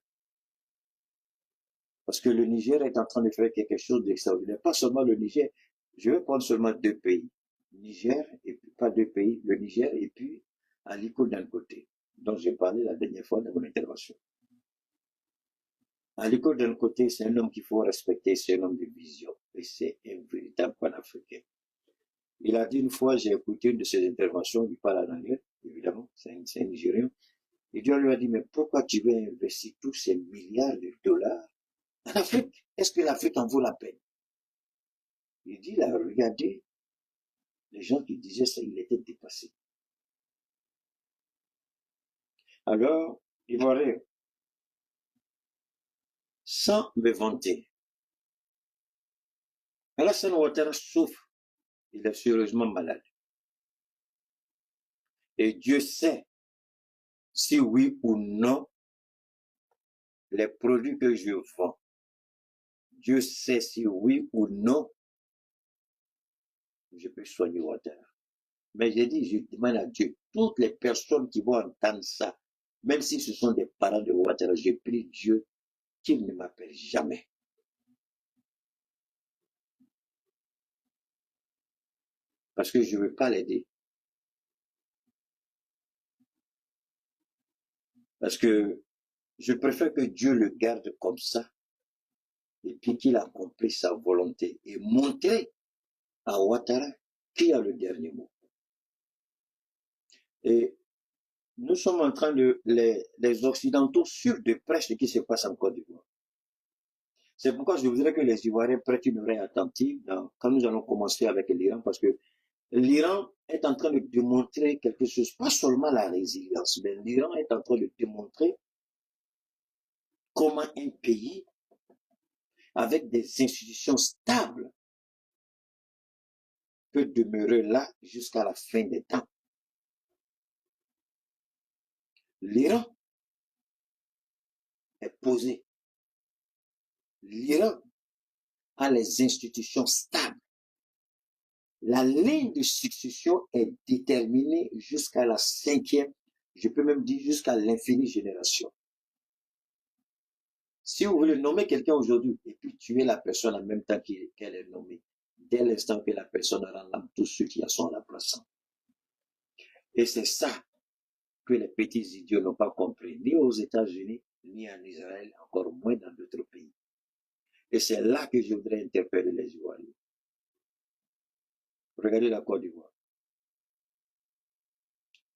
Parce que le Niger est en train de faire quelque chose d'extraordinaire. Pas seulement le Niger, je vais prendre seulement deux pays. Niger, et puis pas deux pays, le Niger et puis Aliko d'un côté, dont j'ai parlé la dernière fois dans mon intervention. Aliko d'un côté, c'est un homme qu'il faut respecter, c'est un homme de vision, et c'est un véritable panafricain. Il a dit une fois, j'ai écouté une de ses interventions, il parle en anglais, évidemment, c'est un Nigérien, et Dieu lui a dit, mais pourquoi tu veux investir tous ces milliards de dollars en Afrique? Est-ce que l'Afrique en vaut la peine? Il dit, là, regardez, les gens qui disaient ça, il était dépassé. Alors, Ivoirien, sans me vanter, Alassane Ouattara souffre, il est sérieusement malade. Et Dieu sait si oui ou non les produits que je vends, Dieu sait si oui ou non je peux soigner Ouattara. Mais j'ai dit, je demande à Dieu, toutes les personnes qui vont entendre ça, même si ce sont des parents de Ouattara, je prie Dieu qu'il ne m'appelle jamais. Parce que je ne veux pas l'aider. Parce que je préfère que Dieu le garde comme ça et puis qu'il accomplisse sa volonté et montrer à Ouattara qui a le dernier mot. Et nous sommes en train de, les Occidentaux suivent de près ce qui se passe en Côte d'Ivoire. C'est pourquoi je voudrais que les Ivoiriens prêtent une oreille attentive quand nous allons commencer avec l'Iran, parce que l'Iran est en train de démontrer quelque chose, pas seulement la résilience, mais l'Iran est en train de démontrer comment un pays avec des institutions stables peut demeurer là jusqu'à la fin des temps. L'Iran est posé. L'Iran a les institutions stables. La ligne de succession est déterminée jusqu'à la 5e, je peux même dire jusqu'à l'infinie génération. Si vous voulez nommer quelqu'un aujourd'hui et puis tuer la personne en même temps qu'elle est nommée, dès l'instant que la personne rend l'âme, tous ceux qui sont à la place. Et c'est ça que les petits idiots n'ont pas compris, ni aux États-Unis, ni en Israël, encore moins dans d'autres pays. Et c'est là que je voudrais interpeller les Ivoiriens. Regardez la Côte d'Ivoire.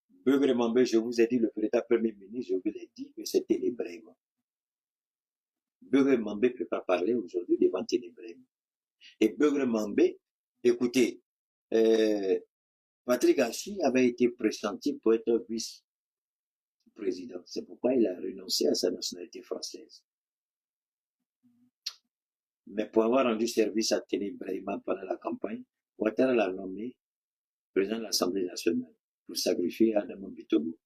Beugre Mambé, je vous ai dit, le véritable Premier ministre, je vous l'ai dit que c'est Ténébrème. Beugre Mambé ne peut pas parler aujourd'hui devant Ténébrème. Et Beugre Mambé, écoutez, Patrick Hachi avait été pressenti pour être vice-président. C'est pourquoi il a renoncé à sa nationalité française. Mais pour avoir rendu service à Ténébrème pendant la campagne, Ouattara l'a nommé président de l'Assemblée nationale pour sacrifier Adama Bitogo.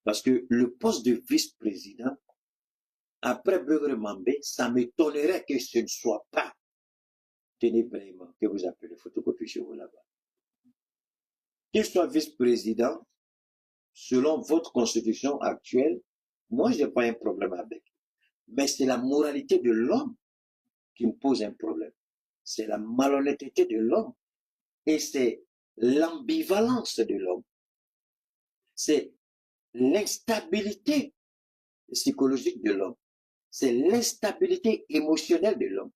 Parce que le poste de vice-président, après Beugre Mambé, ça m'étonnerait que ce ne soit pas Ténébraiement, que vous appelez photocopie chez vous là-bas. Qu'il soit vice-président, selon votre constitution actuelle, moi, je n'ai pas un problème avec. Mais c'est la moralité de l'homme qui me pose un problème. C'est la malhonnêteté de l'homme. Et c'est l'ambivalence de l'homme. C'est l'instabilité psychologique de l'homme. C'est l'instabilité émotionnelle de l'homme.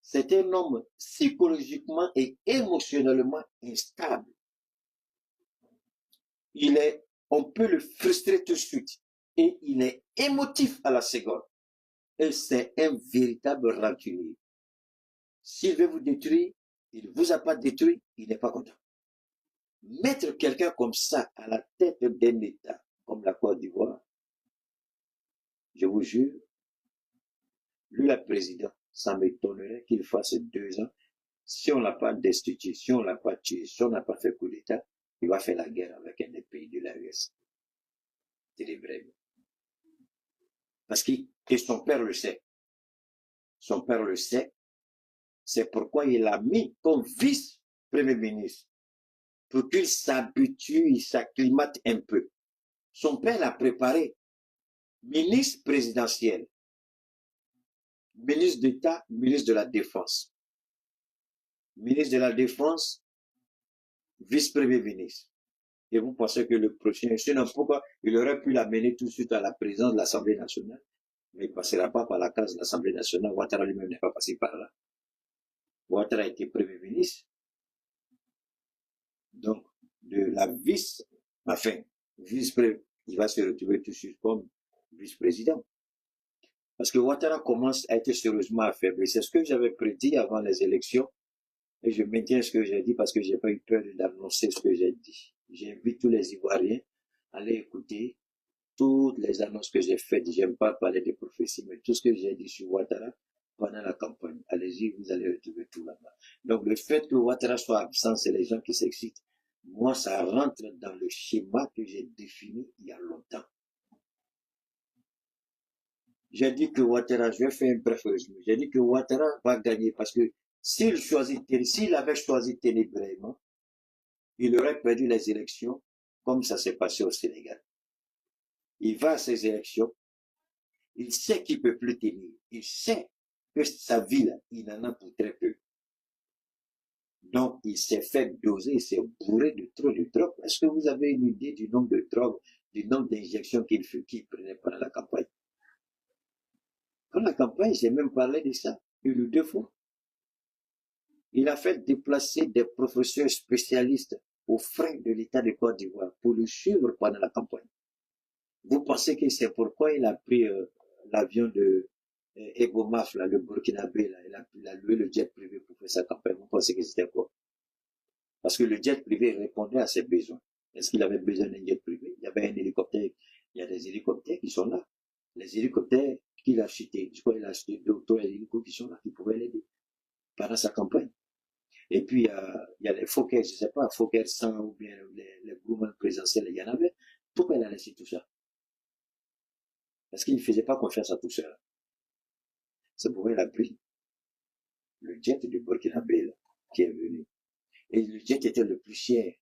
C'est un homme psychologiquement et émotionnellement instable. On peut le frustrer tout de suite. Et il est émotif à la seconde. Et c'est un véritable rancunier. S'il veut vous détruire, il ne vous a pas détruit, il n'est pas content. Mettre quelqu'un comme ça à la tête d'un État, comme la Côte d'Ivoire, je vous jure, lui, la président, ça m'étonnerait qu'il fasse 2 ans. Si on n'a pas destitué, si on l'a pas tué, si on n'a pas fait coup d'État, il va faire la guerre avec un des pays de l'AES. Ténébraiement. Parce que son père le sait. Son père le sait. C'est pourquoi il l'a mis comme vice-premier ministre. Pour qu'il s'habitue, il s'acclimate un peu. Son père l'a préparé. Ministre présidentiel. Ministre d'État, ministre de la Défense. Ministre de la Défense, vice-premier ministre. Et vous pensez que le prochain, sinon pourquoi il aurait pu l'amener tout de suite à la présidence de l'Assemblée nationale, mais il ne passera pas par la case de l'Assemblée nationale. Ouattara lui-même n'est pas passé par là. Ouattara a été premier ministre. Donc, de la vice-président, il va se retrouver tout de suite comme vice-président. Parce que Ouattara commence à être sérieusement affaibli. C'est ce que j'avais prédit avant les élections. Et je maintiens ce que j'ai dit parce que j'ai pas eu peur d'annoncer ce que j'ai dit. J'invite tous les Ivoiriens à aller écouter toutes les annonces que j'ai faites. J'aime pas parler de prophéties, mais tout ce que j'ai dit sur Ouattara pendant la campagne. Allez-y, vous allez retrouver tout là-bas. Donc, le fait que Ouattara soit absent, c'est les gens qui s'excitent. Moi, ça rentre dans le schéma que j'ai défini il y a longtemps. J'ai dit que Ouattara, je vais faire un bref résumé. J'ai dit que Ouattara va gagner parce que s'il avait choisi Ténébraiement, il aurait perdu les élections comme ça s'est passé au Sénégal. Il va à ces élections, il sait qu'il ne peut plus tenir, il sait que sa vie, là, il en a pour très peu. Donc, il s'est fait doser, il s'est bourré de trop de drogue. Est-ce que vous avez une idée du nombre de drogues, du nombre d'injections qu'il prenait pendant la campagne? Pendant la campagne, j'ai même parlé de ça, une ou 2 fois. Il a fait déplacer des professeurs spécialistes aux frais de l'État de Côte d'Ivoire pour le suivre pendant la campagne. Vous pensez que c'est pourquoi il a pris l'avion de Ebomaf, là, le Burkinabé, là, il a loué le jet privé pour faire sa campagne. Vous pensez que c'était quoi? Parce que le jet privé répondait à ses besoins. Est-ce qu'il avait besoin d'un jet privé? Il y avait un hélicoptère. Il y a des hélicoptères qui sont là. Les hélicoptères qu'il a achetés, je crois qu'il a acheté 2 ou 3 hélicoptères qui sont là, qui pouvaient l'aider pendant sa campagne. Et puis, il y a les Fokker, je ne sais pas, Fokker 100 ou bien les gouvernements présidentiels, il y en avait. Pourquoi il a laissé tout ça? Parce qu'il ne faisait pas confiance à tout seul. C'est pourquoi il a pris le jet du Burkinabé qui est venu. Et le jet était le plus cher.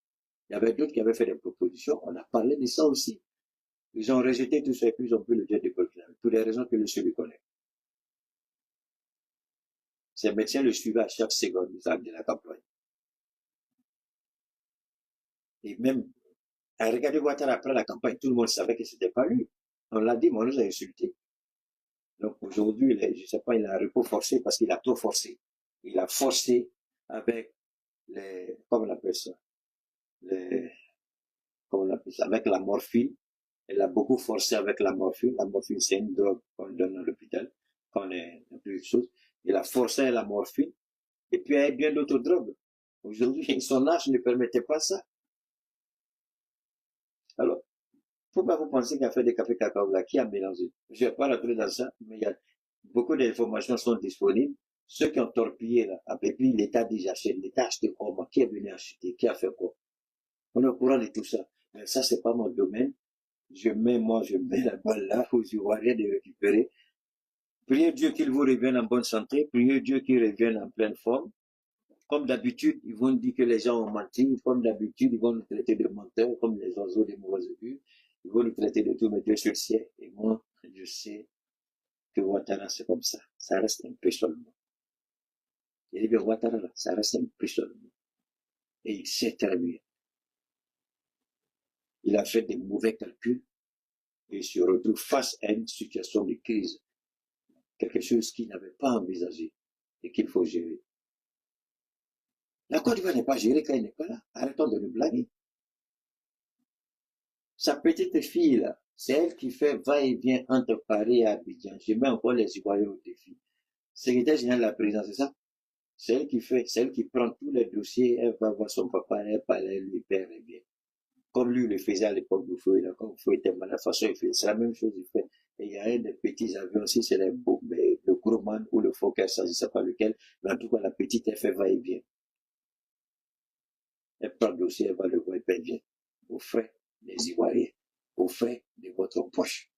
Il y avait d'autres qui avaient fait des propositions. On a parlé de ça aussi. Ils ont rejeté tout ça et puis ils ont pris le jet du Burkinabé. Pour des raisons que le seul lui connaît. Ses médecins le suivaient à chaque seconde de la campagne. Et même, à regarder Ouattara après la campagne, tout le monde savait que c'était pas lui. On l'a dit, mais on nous a insultés. Donc aujourd'hui, je ne sais pas, il a un repos forcé parce qu'il a trop forcé. Il a forcé avec comment on appelle ça? Avec la morphine. Il a beaucoup forcé avec la morphine. La morphine, c'est une drogue qu'on donne dans l'hôpital quand on est dans plusieurs choses. Il a forcé avec la morphine. Et puis, il y a bien d'autres drogues. Aujourd'hui, son âge ne permettait pas ça. Alors, pourquoi vous pensez qu'il a fait des cafés cacao là? Qui a mélangé? Je ne vais pas rentrer dans ça, mais il y a beaucoup d'informations sont disponibles. Ceux qui ont torpillé là, et puis l'État dit j'achète. L'État a acheté comment? Qui est venu acheter? Qui a fait quoi? On est au courant de tout ça. Mais ça, c'est pas mon domaine. Je mets la balle là, où je vois rien de récupérer. Priez Dieu qu'il vous revienne en bonne santé. Priez Dieu qu'il revienne en pleine forme. Comme d'habitude, ils vont dire que les gens ont menti. Comme d'habitude, ils vont nous traiter de menteurs, comme les oiseaux des mauvais augures. Ils vont nous traiter de tout, mais Dieu sur le ciel. Et moi, je sais que Ouattara, c'est comme ça. Ça reste un peu seulement. Il dit bien, Ouattara, là, ça reste un peu seulement. Et il sait très bien. Il a fait des mauvais calculs et il se retrouve face à une situation de crise. Quelque chose qu'il n'avait pas envisagé et qu'il faut gérer. La Côte d'Ivoire n'est pas gérée quand il n'est pas là. Arrêtons de nous blaguer. Sa petite fille, là, c'est elle qui fait va-et-vient entre Paris et Abidjan. Je mets encore les Ivoiriens au défi. Secrétaire général de la présidence, c'est ça? C'est elle qui fait, c'est elle qui prend tous les dossiers, elle va voir son papa, elle parle, elle lui perd et bien. Comme lui le faisait à l'époque du feu, quand le feu était mal, la façon il fait, c'est la même chose il fait. Et il y a un des petits avions aussi, c'est le Grumman ou le Fokker, ça, je ne sais pas lequel, mais en tout cas, la petite, elle fait va-et-vient. Elle prend le dossier, elle va le voir, elle perd bien. Aux frais des Ivoiriens, aux frais de votre poche.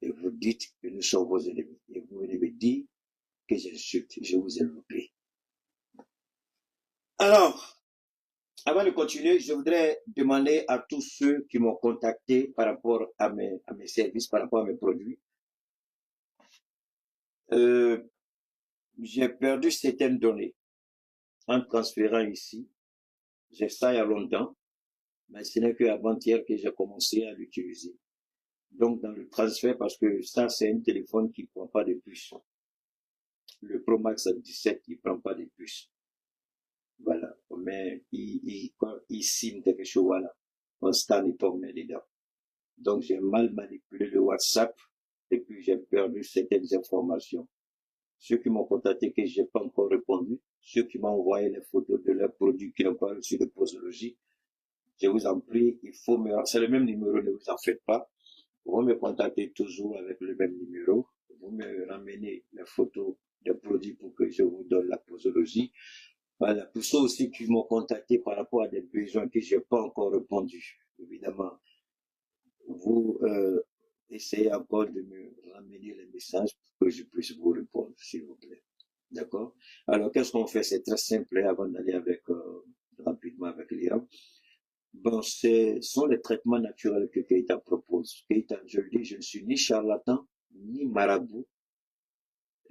Et vous dites que nous sommes vos ennemis. Et vous venez me dire que j'insulte, je vous ai loupé. Alors, avant de continuer, je voudrais demander à tous ceux qui m'ont contacté par rapport à mes services, par rapport à mes produits. J'ai perdu certaines données en transférant ici. J'ai ça il y a longtemps, mais ce n'est qu'avant-hier que j'ai commencé à l'utiliser. Donc, dans le transfert, parce que ça, c'est un téléphone qui ne prend pas de puce. Le Pro Max 17, il ne prend pas de puce. Voilà. Mais il signe quelque chose, voilà. On scanne et on met dedans. Donc, j'ai mal manipulé le WhatsApp et puis j'ai perdu certaines informations. Ceux qui m'ont contacté que j'ai pas encore répondu, ceux qui m'ont envoyé les photos de leurs produits qui n'ont pas reçu de posologie, je vous en prie, c'est le même numéro, ne vous en faites pas. Vous me contactez toujours avec le même numéro. Vous me ramenez les photos des produits pour que je vous donne la posologie. Voilà. Pour ceux aussi qui m'ont contacté par rapport à des besoins que j'ai pas encore répondu, évidemment, vous essayez encore de me ramener les messages pour que je puisse vous répondre, s'il vous plaît. D'accord? Alors, qu'est-ce qu'on fait? C'est très simple avant d'aller rapidement avec l'Iran. Bon, ce sont les traitements naturels que Keïta propose. Keïta, je le dis, je ne suis ni charlatan, ni marabout,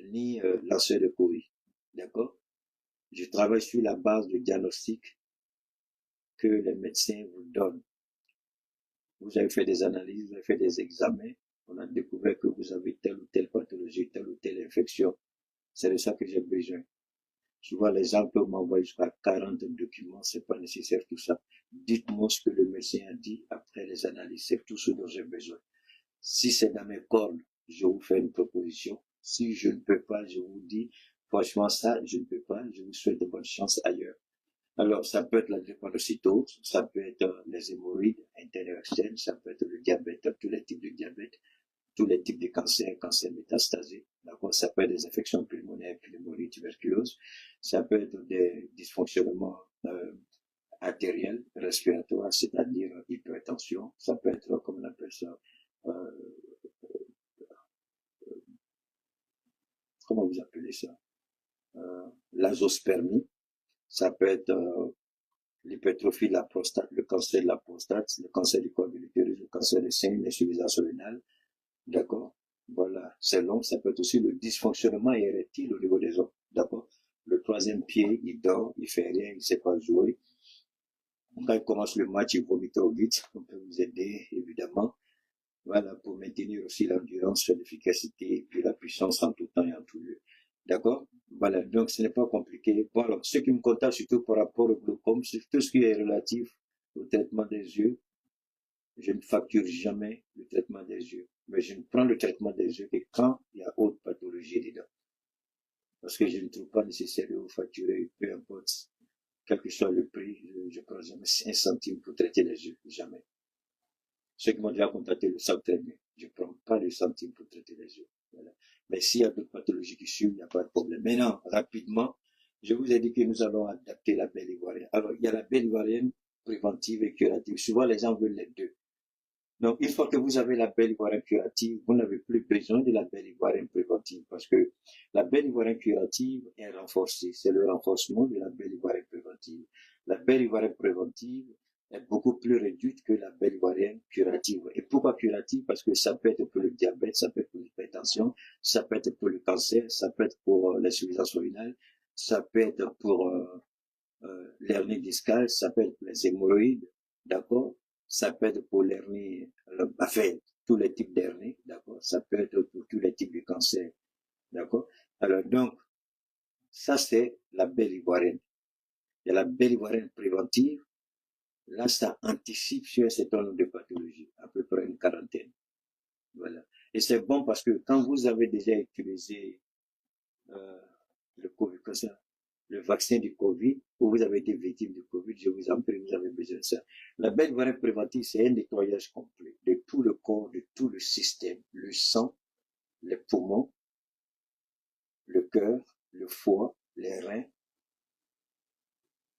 ni lanceur de courrier. D'accord? Je travaille sur la base du diagnostic que les médecins vous donnent. Vous avez fait des analyses, vous avez fait des examens, on a découvert que vous avez telle ou telle pathologie, telle ou telle infection. C'est de ça que j'ai besoin. Souvent, les gens peuvent m'envoyer jusqu'à 40 documents, c'est pas nécessaire tout ça. Dites-moi ce que le médecin a dit après les analyses, c'est tout ce dont j'ai besoin. Si c'est dans mes cordes, je vous fais une proposition. Si je ne peux pas, je vous dis, franchement, ça, je ne peux pas, je vous souhaite de bonne chance ailleurs. Alors, ça peut être la drépanocytose, ça peut être les hémorroïdes intérieures externes, ça peut être le diabète, tous les types de diabète, tous les types de cancers, cancer métastasé, d'accord, ça peut être des infections pulmonaires, pneumonie, tuberculose, ça peut être des dysfonctionnements artériels, respiratoires, c'est-à-dire hypertension, ça peut être, comme on appelle ça, comment vous appelez ça, l'azospermie, ça peut être l'hypertrophie de la prostate, le cancer de la prostate, le cancer du col de l'utérus, le cancer des seins, l'insuffisance rénale, d'accord? Voilà, c'est long, ça peut être aussi le dysfonctionnement érectile au niveau des hommes, d'accord? Le troisième pied, il dort, il fait rien, il ne sait pas jouer. Quand il commence le match, il vomit trop vite, on peut vous aider, évidemment. Voilà, pour maintenir aussi l'endurance, l'efficacité, et puis la puissance en tout temps et en tout lieu. D'accord? Voilà, donc ce n'est pas compliqué. Voilà, ceux qui me contactent surtout par rapport au glaucome, c'est tout ce qui est relatif au traitement des yeux. Je ne facture jamais le traitement des yeux, mais je ne prends le traitement des yeux que quand il y a autre pathologie dedans. Parce que je ne trouve pas nécessaire de vous facturer, peu importe, quel que soit le prix, je ne prends jamais 5 centimes pour traiter les yeux, jamais. Ceux qui m'ont déjà contacté le savent très bien. Je ne prends pas de centimes pour traiter les yeux. Voilà. Mais s'il y a d'autres pathologies qui suivent, il n'y a pas de problème. Maintenant, rapidement, je vous ai dit que nous allons adapter la belle ivoirienne. Alors, il y a la belle ivoirienne préventive et curative. Souvent, les gens veulent les deux. Donc, une fois que vous avez la belle ivoirienne curative, vous n'avez plus besoin de la belle ivoirienne préventive parce que la belle ivoirienne curative est renforcée. C'est le renforcement de la belle ivoirienne préventive. La belle ivoirienne préventive est beaucoup plus réduite que la belle ivoirienne curative. Et pourquoi curative? Parce que ça peut être pour le diabète, ça peut être pour l'hypertension, ça peut être pour le cancer, ça peut être pour l'insuffisance rénale, ça peut être pour l'hernie discale, ça peut être pour les hémorroïdes, d'accord? Ça peut être pour l'hernie, enfin, tous les types d'hernie, d'accord? Ça peut être pour tous les types de cancer, d'accord? Alors, donc, ça, c'est la belle ivoirienne. Il y a la belle ivoirienne préventive. Là, ça anticipe sur un certain nombre de pathologies, à peu près une quarantaine. Voilà. Et c'est bon parce que quand vous avez déjà utilisé le Covid, le vaccin du Covid, ou vous avez été victime du Covid, je vous en prie, vous avez besoin de ça. La belle ivoirienne préventive, c'est un nettoyage complet de tout le corps, de tout le système, le sang, les poumons, le cœur, le foie, les reins.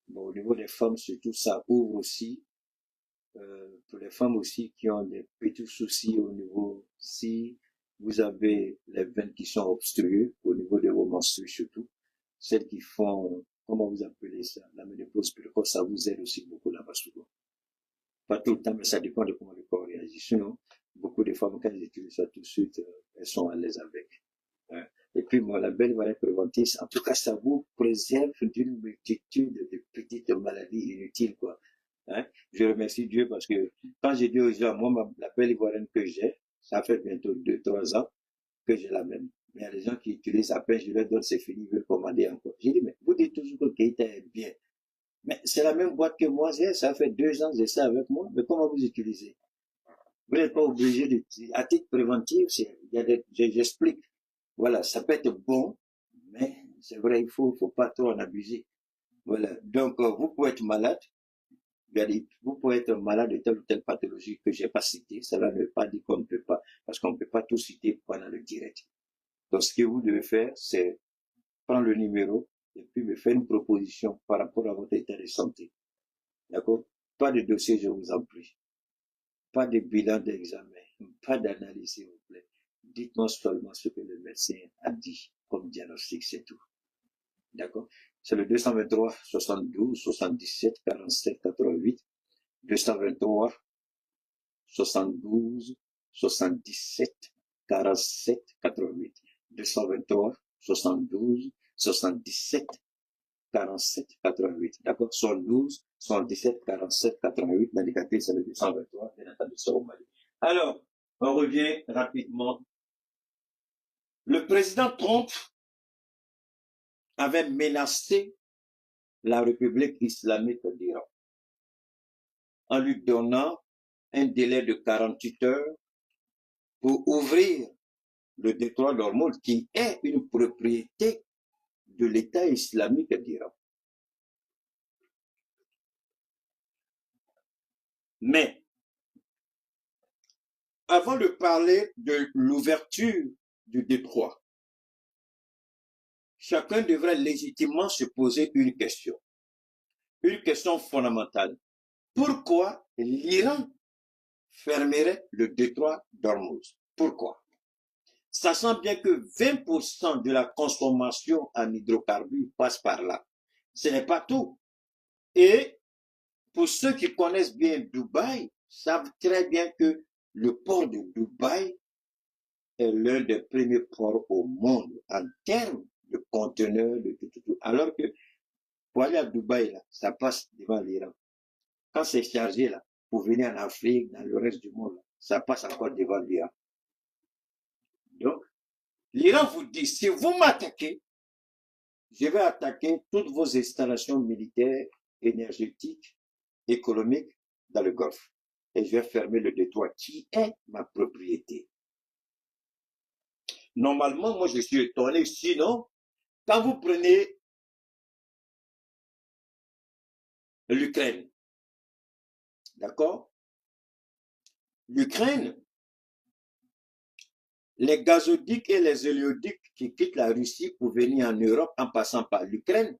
Bon, au niveau des femmes, surtout, ça ouvre aussi, pour les femmes aussi qui ont des petits soucis au niveau, si vous avez les veines qui sont obstruées, au niveau de vos menstrues surtout, celles qui font, comment vous appelez ça, la ménopause précoce, ça vous aide aussi beaucoup là-bas souvent. Pas tout le temps, mais ça dépend de comment le corps réagit. Sinon, beaucoup de femmes, quand elles utilisent ça tout de suite, elles sont à l'aise avec. Hein. Et puis, moi, la belle ivoirienne préventive, en tout cas, ça vous préserve d'une multitude de petites maladies inutiles, quoi. Hein. Je remercie Dieu parce que quand j'ai dit aux gens, moi, la belle ivoirienne que j'ai, ça fait bientôt 2-3 ans que j'ai la même. Mais il y a des gens qui utilisent à peine, je leur donne, c'est fini, ils veulent commander encore. J'ai dit, mais vous dites toujours que Keïta est bien. Mais c'est la même boîte que moi, ça fait 2 ans, j'ai ça avec moi, mais comment vous utilisez? Vous n'êtes pas obligé de, à titre préventif, j'explique. Voilà, ça peut être bon, mais c'est vrai, il faut pas trop en abuser. Voilà. Donc, vous pouvez être malade. Vous pouvez être malade de telle ou telle pathologie que j'ai pas citée. Cela ne veut pas dire qu'on ne peut pas, parce qu'on ne peut pas tout citer pendant le direct. Donc, ce que vous devez faire, c'est prendre le numéro et puis me faire une proposition par rapport à votre état de santé. D'accord? Pas de dossier, je vous en prie. Pas de bilan d'examen. Pas d'analyse, s'il vous plaît. Dites-moi seulement ce que le médecin a dit comme diagnostic, c'est tout. D'accord? C'est le 223 72 77 47 88. 223 72 77 47 88. 223 72 77 47 88. D'accord? 72 77 47 88. L'indicatif, c'est le 223. Bien entendu, c'est au Mali. Alors, on revient rapidement. Le président Trump avait menacé la République islamique d'Iran en lui donnant un délai de 48 heures pour ouvrir le détroit d'Ormuz, qui est une propriété de l'État islamique d'Iran. Mais, avant de parler de l'ouverture du détroit, chacun devrait légitimement se poser une question fondamentale. Pourquoi l'Iran fermerait le détroit d'Ormuz? Pourquoi? Sachant bien que 20% de la consommation en hydrocarbures passe par là. Ce n'est pas tout. Et pour ceux qui connaissent bien Dubaï, savent très bien que le port de Dubaï est l'un des premiers ports au monde en termes de conteneurs, de tout. Alors que pour aller à Dubaï, là, ça passe devant l'Iran. Quand c'est chargé, là, pour venir en Afrique, dans le reste du monde, là, ça passe encore devant l'Iran. Donc, l'Iran vous dit, si vous m'attaquez, je vais attaquer toutes vos installations militaires, énergétiques, économiques dans le Golfe. Et je vais fermer le détroit qui est ma propriété. Normalement, moi, je suis étonné. Sinon, quand vous prenez l'Ukraine, d'accord? L'Ukraine, les gazoducs et les oléoducs qui quittent la Russie pour venir en Europe en passant par l'Ukraine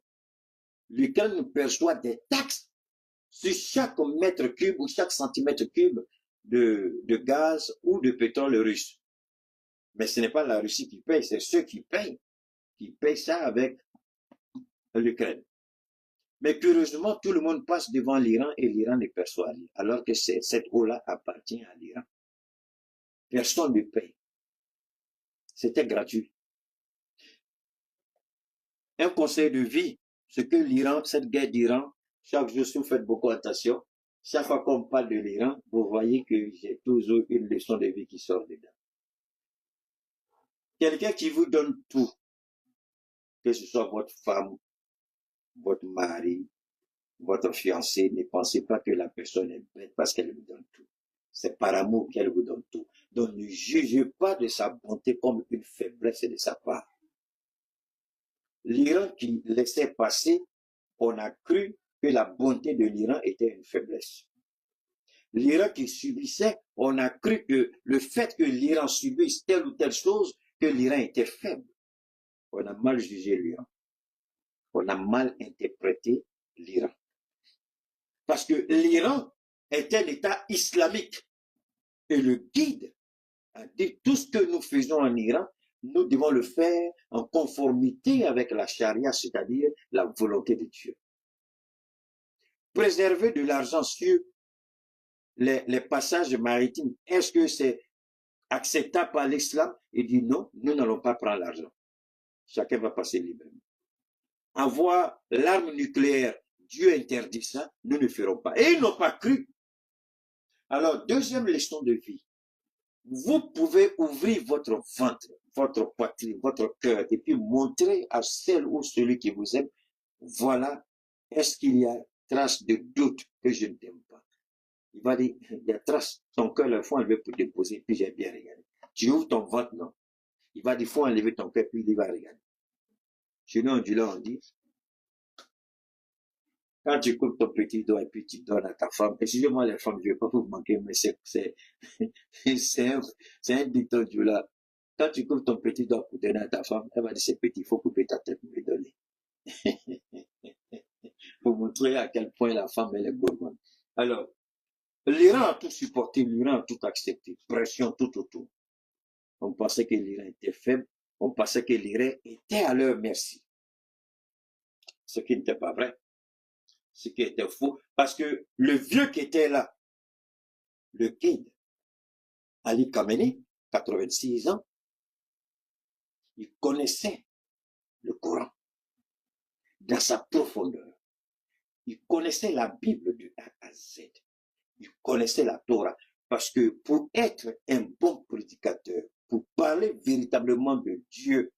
perçoit des taxes sur chaque mètre cube ou chaque centimètre cube de gaz ou de pétrole russe. Mais ce n'est pas la Russie qui paye, c'est ceux qui payent ça avec l'Ukraine. Mais curieusement, tout le monde passe devant l'Iran et l'Iran ne perçoit rien, alors que cette eau-là appartient à l'Iran. Personne ne paye. C'était gratuit. Un conseil de vie, ce que l'Iran, cette guerre d'Iran, chaque jour, si vous faites beaucoup attention, chaque fois qu'on parle de l'Iran, vous voyez que j'ai toujours une leçon de vie qui sort dedans. Quelqu'un qui vous donne tout, que ce soit votre femme, votre mari, votre fiancé, ne pensez pas que la personne est bête parce qu'elle vous donne tout. C'est par amour qu'elle vous donne tout. Donc ne jugez pas de sa bonté comme une faiblesse de sa part. L'Iran qui laissait passer, on a cru que la bonté de l'Iran était une faiblesse. L'Iran qui subissait, on a cru que le fait que l'Iran subisse telle ou telle chose, que l'Iran était faible. On a mal jugé l'Iran. On a mal interprété l'Iran. Parce que l'Iran est un État islamique. Et le guide a dit tout ce que nous faisons en Iran, nous devons le faire en conformité avec la charia, c'est-à-dire la volonté de Dieu. Préserver de l'argent sur les passages maritimes, est-ce que c'est acceptable par l'islam? Il dit non, nous n'allons pas prendre l'argent. Chacun va passer librement. Avoir l'arme nucléaire, Dieu interdit ça, nous ne ferons pas. Et ils n'ont pas cru. Alors, deuxième leçon de vie. Vous pouvez ouvrir votre ventre, votre poitrine, votre cœur, et puis montrer à celle ou celui qui vous aime, voilà, est-ce qu'il y a trace de doute que je ne t'aime pas? Il va dire, il y a trace, ton cœur, le faut enlever pour déposer, puis j'ai bien regardé. Tu ouvres ton ventre, non? Il va dire, il faut enlever ton cœur, puis il va regarder. Chez nous, on dit, quand tu coupes ton petit doigt et puis tu donnes à ta femme, excusez-moi les femmes, je ne vais pas vous manquer, mais c'est un dicton du là. Quand tu coupes ton petit doigt pour donner à ta femme, elle va dire c'est petit, il faut couper ta tête pour lui donner. Pour montrer à quel point la femme elle est gourmande. Alors, l'Iran a tout supporté, l'Iran a tout accepté, pression tout autour. On pensait que l'Iran était faible, on pensait que l'Iran était à leur merci. Ce qui n'était pas vrai. Ce qui était faux, parce que le vieux qui était là, le guide, Ali Khamenei, 86 ans, il connaissait le Coran dans sa profondeur. Il connaissait la Bible de A à Z. Il connaissait la Torah. Parce que pour être un bon prédicateur, pour parler véritablement de Dieu,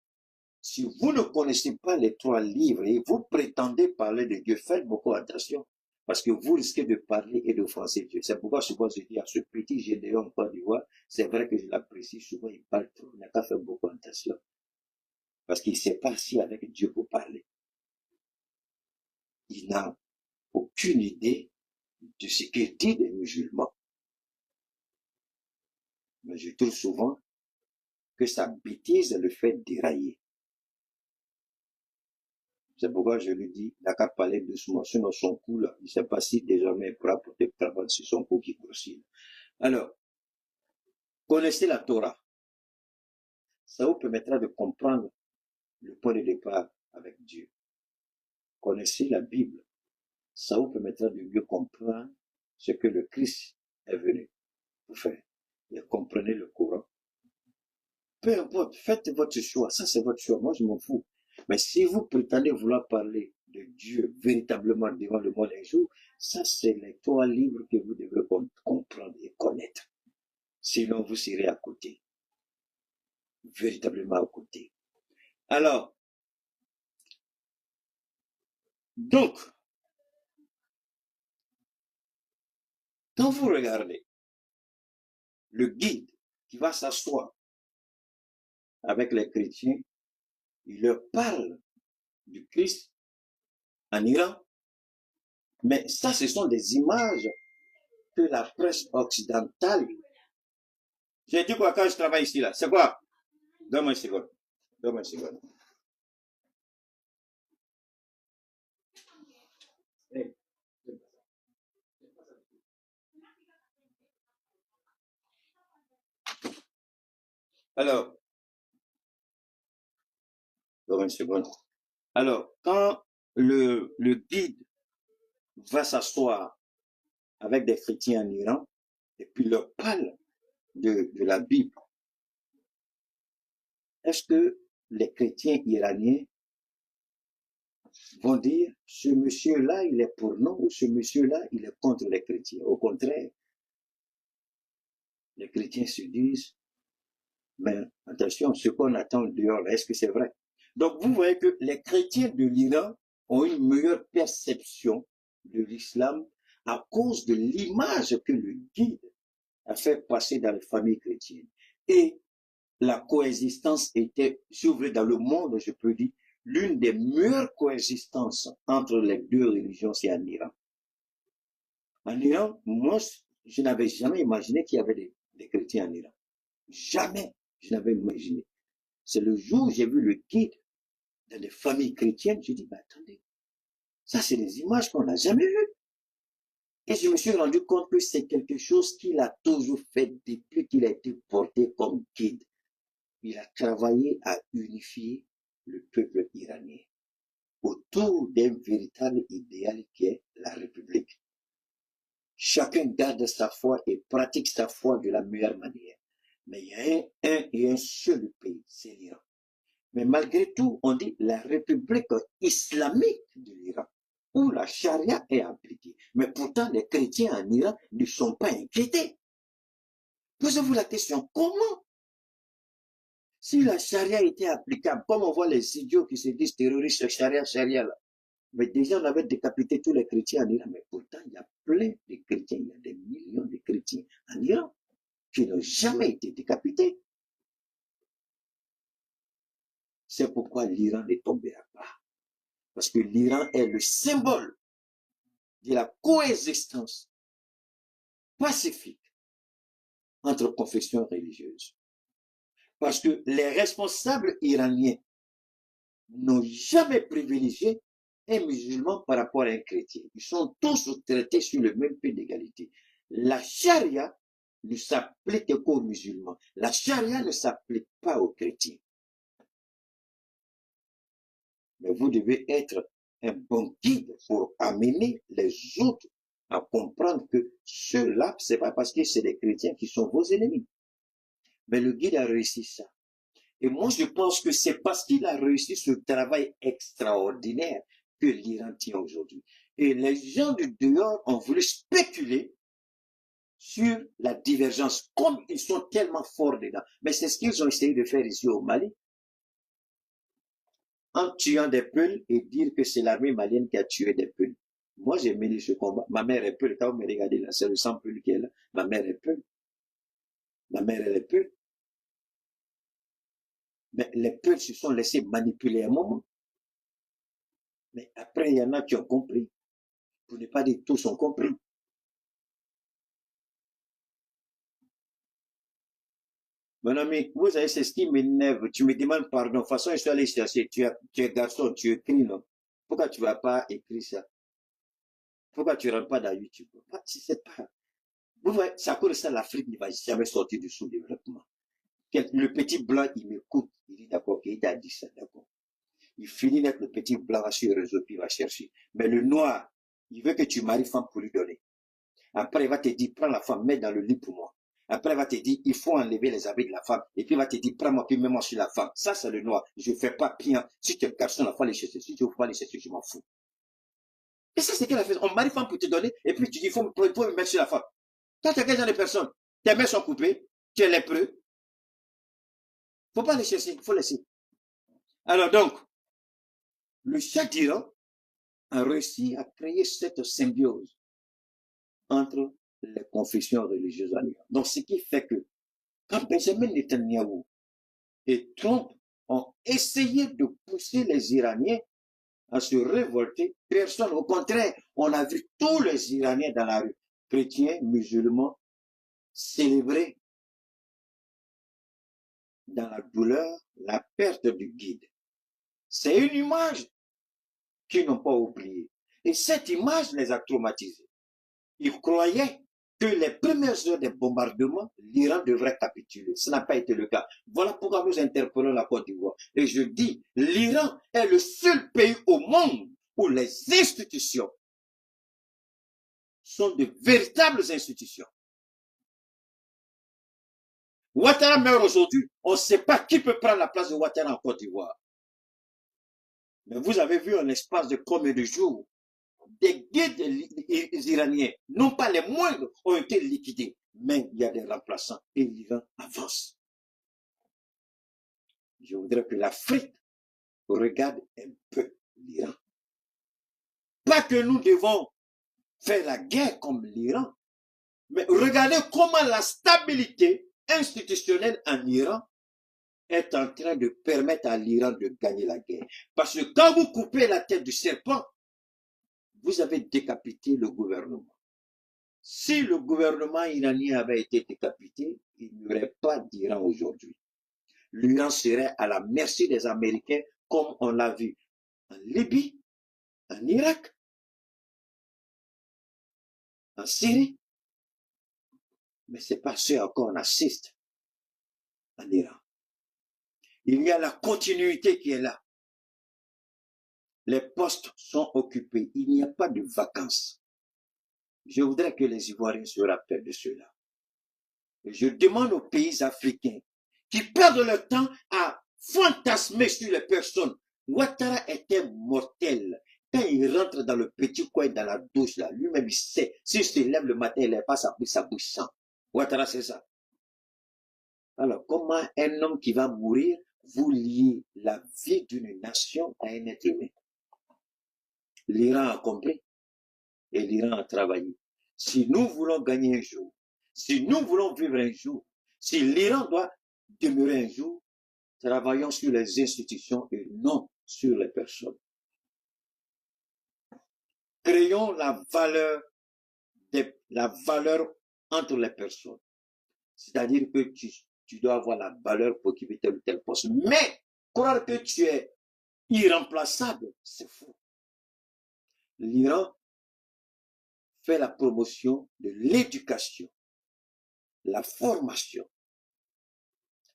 si vous ne connaissez pas les 3 livres et vous prétendez parler de Dieu, faites beaucoup attention. Parce que vous risquez de parler et d'offenser Dieu. C'est pourquoi souvent je dis à ce petit Gédéon en Côte d'Ivoire, c'est vrai que je l'apprécie, souvent il parle trop, il n'a qu'à faire beaucoup attention. Parce qu'il ne s'est pas assis avec Dieu pour parler. Il n'a aucune idée de ce qu'il dit des musulmans. Mais je trouve souvent que sa bêtise le fait dérailler. C'est pourquoi je lui dis, il n'a qu'à parler doucement, sinon son cou là, il ne sait pas si désormais il pourra porter travail sur son cou qui grossit. Alors, connaissez la Torah. Ça vous permettra de comprendre le point de départ avec Dieu. Connaissez la Bible. Ça vous permettra de mieux comprendre ce que le Christ est venu pour faire. Et comprenez le Coran. Peu importe, faites votre choix. Ça, c'est votre choix. Moi, je m'en fous. Mais si vous prétendez vouloir parler de Dieu véritablement devant le monde un jour, ça, c'est les 3 livres que vous devrez comprendre et connaître. Sinon, vous serez à côté. Véritablement à côté. Alors, donc, quand vous regardez le guide qui va s'asseoir avec les chrétiens, il leur parle du Christ en Iran. Mais ça, ce sont des images que la presse occidentale. J'ai dit quoi quand je travaille ici là? C'est quoi? Donne-moi une seconde. Donne-moi une seconde. Alors, une seconde. Alors, quand le guide va s'asseoir avec des chrétiens en Iran et puis leur parle de la Bible, est-ce que les chrétiens iraniens vont dire ce monsieur-là, il est pour nous ou ce monsieur-là, il est contre les chrétiens? Au contraire, les chrétiens se disent, mais attention, ce qu'on attend dehors, est-ce que c'est vrai? Donc, vous voyez que les chrétiens de l'Iran ont une meilleure perception de l'islam à cause de l'image que le guide a fait passer dans les familles chrétiennes. Et la coexistence était, j'ouvre dans le monde, je peux dire, l'une des meilleures coexistences entre les deux religions, c'est en Iran. En Iran, moi, je n'avais jamais imaginé qu'il y avait des chrétiens en Iran. Jamais je n'avais imaginé. C'est le jour où j'ai vu le guide dans les familles chrétiennes, je dis, mais attendez, ça c'est des images qu'on n'a jamais vues. Et je me suis rendu compte que c'est quelque chose qu'il a toujours fait depuis qu'il a été porté comme guide. Il a travaillé à unifier le peuple iranien autour d'un véritable idéal qui est la République. Chacun garde sa foi et pratique sa foi de la meilleure manière. Mais il y a un et un seul pays, c'est l'Iran. Mais malgré tout, on dit la République islamique de l'Iran, où la charia est appliquée. Mais pourtant, les chrétiens en Iran ne sont pas inquiétés. Posez-vous la question, comment? Si la charia était applicable, comme on voit les idiots qui se disent terroristes, charia, là. Mais déjà, on avait décapité tous les chrétiens en Iran. Mais pourtant, il y a plein de chrétiens, il y a des millions de chrétiens en Iran qui n'ont jamais été décapités. C'est pourquoi l'Iran ne tombera pas. Parce que l'Iran est le symbole de la coexistence pacifique entre confessions religieuses. Parce que les responsables iraniens n'ont jamais privilégié un musulman par rapport à un chrétien. Ils sont tous traités sur le même pied d'égalité. La charia ne s'applique qu'aux musulmans. La charia ne s'applique pas aux chrétiens. Mais vous devez être un bon guide pour amener les autres à comprendre que ceux-là, c'est pas parce que c'est des chrétiens qui sont vos ennemis. Mais le guide a réussi ça. Et moi, je pense que c'est parce qu'il a réussi ce travail extraordinaire que l'Iran tient aujourd'hui. Et les gens du dehors ont voulu spéculer sur la divergence, comme ils sont tellement forts dedans. Mais c'est ce qu'ils ont essayé de faire ici au Mali, en tuant des Peuls et dire que c'est l'armée malienne qui a tué des Peuls. Moi, j'ai mené ce combat. Ma mère est Peul. Quand vous me regardez là, c'est le sang Peul qui est là. Ma mère est Peul. Ma mère, elle est Peul. Mais les Peuls se sont laissés manipuler un moment. Mais après, il y en a qui ont compris. Pour ne pas dire tous ont compris. Mon ami, vous savez, c'est ce qui m'énerve. Tu me demandes pardon. De toute façon, je suis allé chercher. Tu es garçon, tu écris, non? Pourquoi tu ne vas pas écrire ça? Pourquoi tu ne rentres pas dans YouTube? Si c'est pas. Vous voyez, c'est à cause de ça, l'Afrique ne va jamais sortir du sous-développement. Le petit blanc, il m'écoute. Il dit d'accord, il a dit ça, d'accord. Il finit avec le petit blanc sur le réseau, puis il va chercher. Mais le noir, il veut que tu maries femme pour lui donner. Après, il va te dire, prends la femme, mets dans le lit pour moi. Après, il va te dire, il faut enlever les habits de la femme. Et puis, il va te dire, prends-moi, puis mets-moi sur la femme. Ça, c'est le noir. Je ne fais pas pire. Si tu es garçon, il faut aller chercher. Si tu ne veux pas aller chercher, je m'en fous. Et ça, c'est qu'elle a fait. On marie femme pour te donner, et puis tu dis, il faut me mettre sur la femme. Quand tu as quel genre de personnes, tes mains sont coupées, tu es lépreux. Il ne faut pas aller chercher, il faut laisser. Alors donc, le Shah d'Iran a réussi à créer cette symbiose entre les confessions religieuses en Iran. Donc, ce qui fait que quand Benjamin Netanyahu et Trump ont essayé de pousser les Iraniens à se révolter, personne, au contraire, on a vu tous les Iraniens dans la rue, chrétiens, musulmans, célébrer dans la douleur la perte du guide. C'est une image qu'ils n'ont pas oubliée. Et cette image les a traumatisés. Ils croyaient que les premières heures des bombardements, l'Iran devrait capituler. Ce n'a pas été le cas. Voilà pourquoi nous interpellons la Côte d'Ivoire. Et je dis, l'Iran est le seul pays au monde où les institutions sont de véritables institutions. Ouattara meurt aujourd'hui. On ne sait pas qui peut prendre la place de Ouattara en Côte d'Ivoire. Mais vous avez vu en l'espace de combien de jours, des guides iraniens, non pas les moindres, ont été liquidés. Mais il y a des remplaçants et l'Iran avance. Je voudrais que l'Afrique regarde un peu l'Iran. Pas que nous devons faire la guerre comme l'Iran, mais regardez comment la stabilité institutionnelle en Iran est en train de permettre à l'Iran de gagner la guerre. Parce que quand vous coupez la tête du serpent, vous avez décapité le gouvernement. Si le gouvernement iranien avait été décapité, il n'y aurait pas d'Iran aujourd'hui. L'Iran serait à la merci des Américains, comme on l'a vu en Libye, en Irak, en Syrie. Mais ce n'est pas ce à quoi on assiste en Iran. Il y a la continuité qui est là. Les postes sont occupés. Il n'y a pas de vacances. Je voudrais que les Ivoiriens se rappellent de cela. Et je demande aux pays africains qui perdent leur temps à fantasmer sur les personnes. Ouattara était mortel. Quand il rentre dans le petit coin, dans la douche, là, lui-même, il sait. S'il se lève le matin, il n'a pas sa bouche sans. Ouattara, c'est ça. Alors, comment un homme qui va mourir, vous liez la vie d'une nation à un être humain? L'Iran a compris et l'Iran a travaillé. Si nous voulons gagner un jour, si nous voulons vivre un jour, si l'Iran doit demeurer un jour, travaillons sur les institutions et non sur les personnes. Créons la valeur entre les personnes. C'est-à-dire que tu dois avoir la valeur pour occuper tel ou tel poste. Mais croire que tu es irremplaçable, c'est faux. L'Iran fait la promotion de l'éducation, la formation,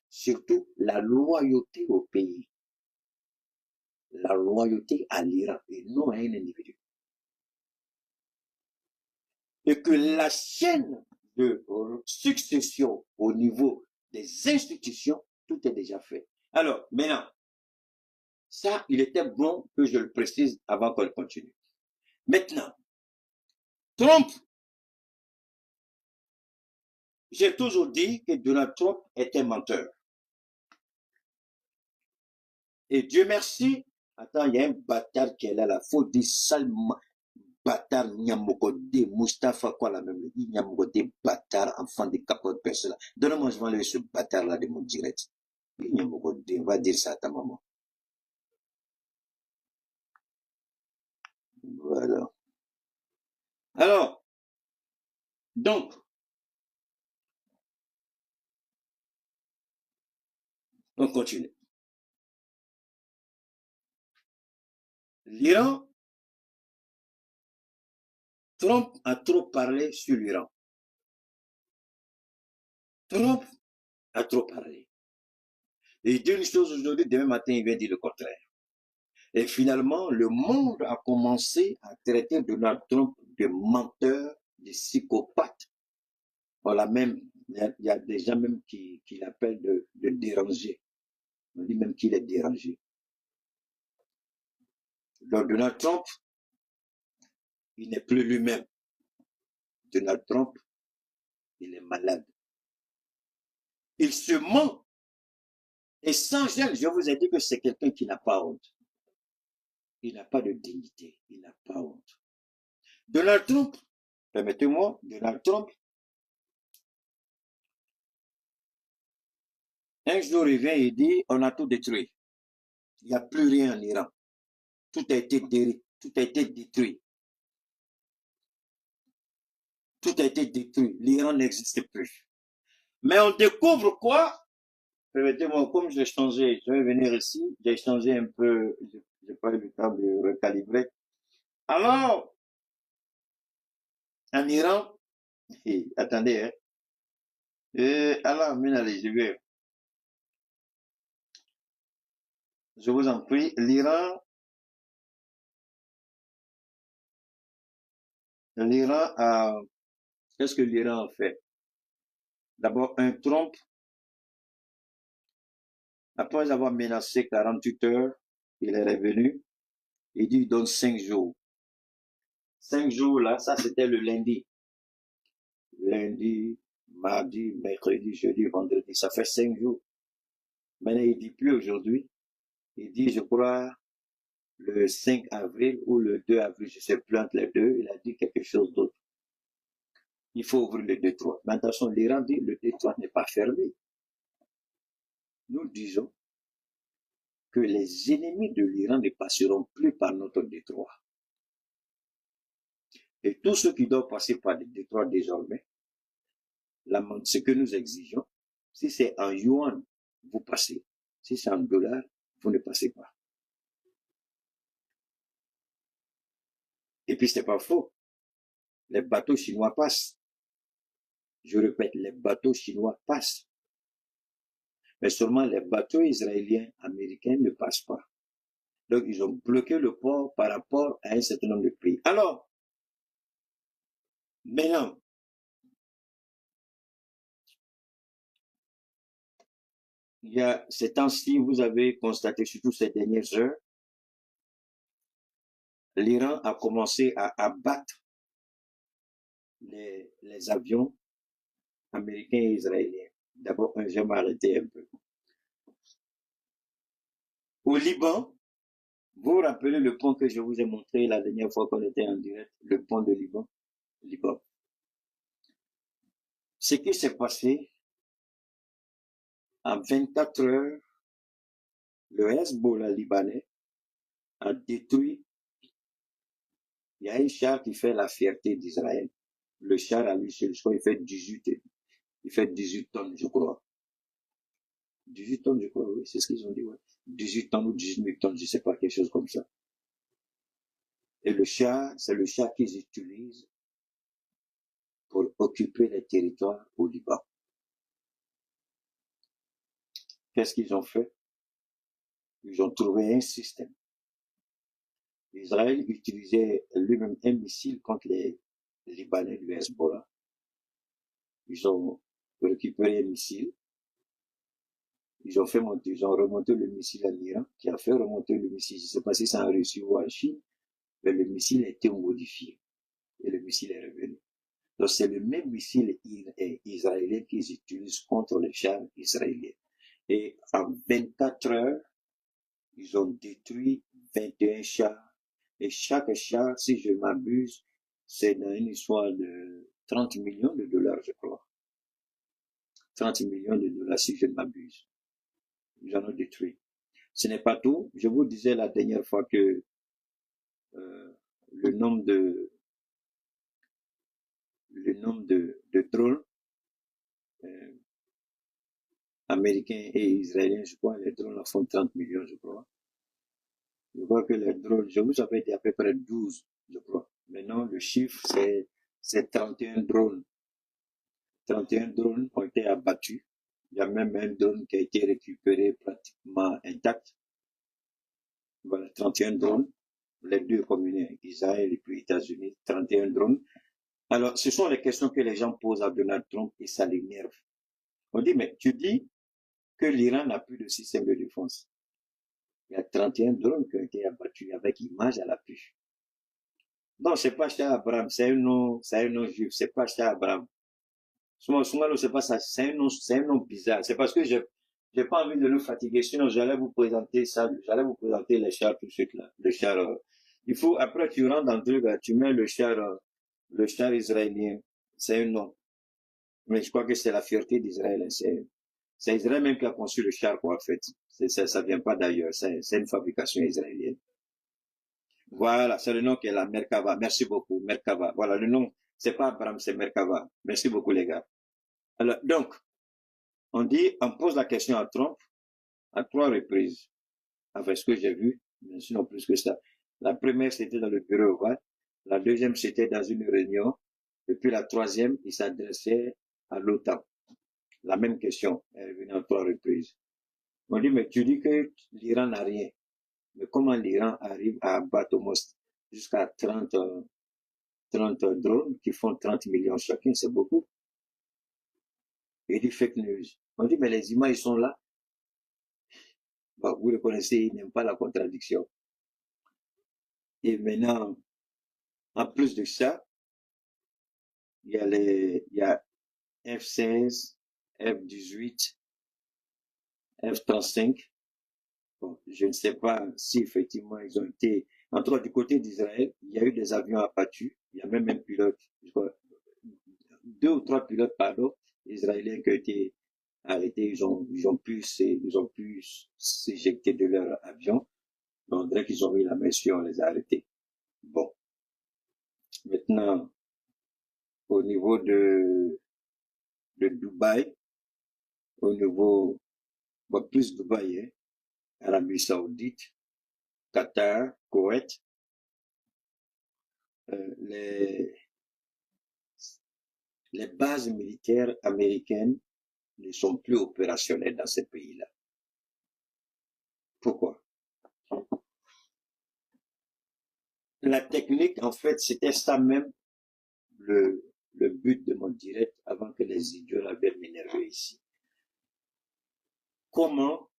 surtout la loyauté au pays, la loyauté à l'Iran et non à un individu. Et que la chaîne de succession au niveau des institutions, tout est déjà fait. Alors, maintenant, ça, il était bon que je le précise avant qu'on continue. Maintenant, Trump, j'ai toujours dit que Donald Trump est un menteur. Et Dieu merci, attends, il y a un bâtard qui est là, la faute du sale bâtard Nyamokode, Mustapha, quoi la même, Nyamokode, bâtard, enfant de capote, personne. Donne-moi, je vais enlever ce bâtard-là de mon direct. Nyamokode, va dire ça à ta maman. Voilà. Alors, donc, on continue. L'Iran, Trump a trop parlé sur l'Iran. Trump a trop parlé. Et il dit une chose aujourd'hui, demain matin, il vient dire le contraire. Et finalement, le monde a commencé à traiter Donald Trump de menteur, de psychopathe. Voilà, même, il y a des gens même qui l'appellent de dérangé. On dit même qu'il est dérangé. Donc Donald Trump, il n'est plus lui-même. Donald Trump, il est malade. Il se ment. Et sans gêne, je vous ai dit que c'est quelqu'un qui n'a pas honte. Il n'a pas de dignité. Il n'a pas honte. Donald Trump, permettez-moi, Donald Trump, un jour il vient et dit, on a tout détruit. Il n'y a plus rien en Iran. Tout a été détruit. Tout a été détruit. Tout a été détruit. L'Iran n'existe plus. Mais on découvre quoi? Permettez-moi, comme j'ai changé, je vais venir ici, j'ai changé un peu, j'ai pas eu le temps de recalibrer. Alors, en Iran, Attendez, hein. Alors, allez, je vous en prie, l'Iran a, qu'est-ce que l'Iran a fait? D'abord, un Trump, après avoir menacé 48 heures, il est revenu, il dit, il donne 5 jours. 5 jours là, ça c'était le lundi. Lundi, mardi, mercredi, jeudi, vendredi, ça fait 5 jours. Maintenant, il dit plus aujourd'hui. Il dit, je crois, le 5 avril ou le 2 avril, je sais plus entre les deux, il a dit quelque chose d'autre. Il faut ouvrir le détroit. Mais attention, l'Iran dit, le détroit n'est pas fermé. Nous disons que les ennemis de l'Iran ne passeront plus par notre détroit. Et tous ceux qui doivent passer par le détroit désormais, ce que nous exigeons, si c'est en yuan, vous passez. Si c'est en dollars, vous ne passez pas. Et puis, c'est pas faux. Les bateaux chinois passent. Je répète, les bateaux chinois passent. Mais seulement les bateaux israéliens, américains ne passent pas. Donc, ils ont bloqué le port par rapport à un certain nombre de pays. Alors, maintenant, il y a ces temps-ci, vous avez constaté, surtout ces dernières heures, l'Iran a commencé à abattre les avions américains et israéliens. D'abord, je vais m'arrêter un peu. Au Liban, vous vous rappelez le pont que je vous ai montré la dernière fois qu'on était en direct, le pont de Liban. Ce qui s'est passé, en 24 heures, le Hezbollah libanais a détruit. Il y a un char qui fait la fierté d'Israël. Le char à lui seul, je crois, il fait 18 tonnes, je crois. 18 tonnes, je crois, oui, c'est ce qu'ils ont dit, ouais. 18 tonnes ou 18 tonnes, je sais pas, quelque chose comme ça. Et le char, c'est le char qu'ils utilisent pour occuper les territoires au Liban. Qu'est-ce qu'ils ont fait? Ils ont trouvé un système. Israël utilisait lui-même un missile contre les Libanais du Hezbollah. Ils ont récupéré un missile. Ils ont remonté le missile à l'Iran, qui a fait remonter le missile. Je ne sais pas si c'est en Russie ou en Chine, mais le missile a été modifié. Et le missile est revenu. Donc c'est le même missile israélien qu'ils utilisent contre les chars israéliens. Et en 24 heures, ils ont détruit 21 chars. Et chaque char, si je m'abuse, c'est dans une histoire de 30 millions de dollars, je crois. 30 millions de dollars, si je ne m'abuse. Ils en ont détruit. Ce n'est pas tout. Je vous disais la dernière fois que le nombre de drones américains et israéliens, je crois, les drones font 30 millions, je crois. Je vois que les drones, je vous avais dit à peu près 12, je crois. Maintenant, le chiffre, c'est 31 drones. 31 drones ont été abattus. Il y a même un drone qui a été récupéré pratiquement intact. Voilà, 31 drones. Les deux communes, Israël et puis États-Unis, 31 drones. Alors, ce sont les questions que les gens posent à Donald Trump et ça l'énerve. On dit, mais tu dis que l'Iran n'a plus de système de défense. Il y a 31 drones qui ont été abattus avec image à l'appui. Non, c'est pas Shah Abraham, c'est un nom juif, c'est pas Shah Abraham. Souvent, c'est pas ça, c'est un nom bizarre. C'est parce que j'ai pas envie de nous fatiguer, sinon j'allais vous présenter ça, j'allais vous présenter les chars tout de suite là. Le char, il faut, après tu rentres dans le truc, tu mets le char israélien, c'est un nom. Mais je crois que c'est la fierté d'Israël, c'est Israël même qui a conçu le char, quoi, en fait. Ça vient pas d'ailleurs, c'est une fabrication israélienne. Voilà, c'est le nom qui est la Merkava. Merci beaucoup, Merkava. Voilà, le nom, c'est pas Abraham, c'est Merkava. Merci beaucoup, les gars. Alors, donc, on pose la question à Trump à 3 reprises, avec ce que j'ai vu, mais sinon plus que ça. La première, c'était dans le bureau ovale. La deuxième, c'était dans une réunion Et puis la troisième, il s'adressait à l'OTAN. La même question est revenue en 3 reprises. On dit, mais tu dis que l'Iran n'a rien. Mais comment l'Iran arrive à abattre au moins jusqu'à 30 drones qui font 30 millions chacun, c'est beaucoup. Il dit fake news. On dit, mais les images sont là. Bon, vous le connaissez, il n'aime pas la contradiction. Et maintenant, en plus de ça, il y a F-16, F-18, F-35. Bon, je ne sais pas si effectivement ils ont été... En tout cas, du côté d'Israël, il y a eu des avions abattus. Il y a même un pilote, je crois, 2 ou 3 pilotes, pardon, israéliens qui ont été arrêtés. Ils ont pu s'éjecter de leur avion. On dirait qu'ils ont mis la main sur, on les a arrêtés. Bon. Maintenant, au niveau de Dubaï, au niveau, bon, plus Dubaï, hein, Arabie Saoudite, Qatar, Koweït, les bases militaires américaines ne sont plus opérationnelles dans ces pays-là. Pourquoi? La technique, en fait, c'était ça même le but de mon direct avant que les idiots la viennent m'énerver ici. Comment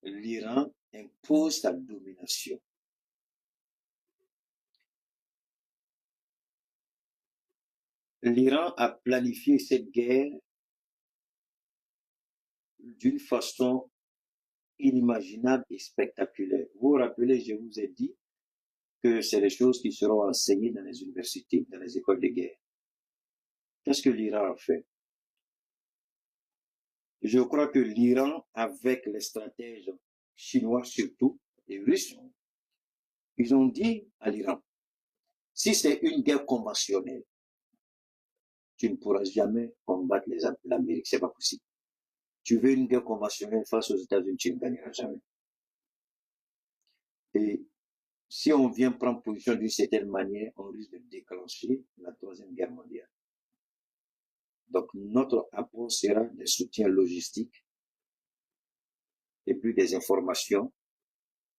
l'Iran impose sa domination? L'Iran a planifié cette guerre d'une façon inimaginable et spectaculaire. Vous vous rappelez, je vous ai dit que c'est des choses qui seront enseignées dans les universités, dans les écoles de guerre. Qu'est-ce que l'Iran a fait? Je crois que l'Iran, avec les stratèges chinois surtout, et russes, ils ont dit à l'Iran, si c'est une guerre conventionnelle, tu ne pourras jamais combattre l'Amérique, c'est pas possible. Tu veux une guerre conventionnelle face aux États-Unis, tu ne gagneras jamais. Et si on vient prendre position d'une certaine manière, on risque de déclencher la 3e guerre mondiale. Donc, notre apport sera des soutiens logistiques et puis des informations,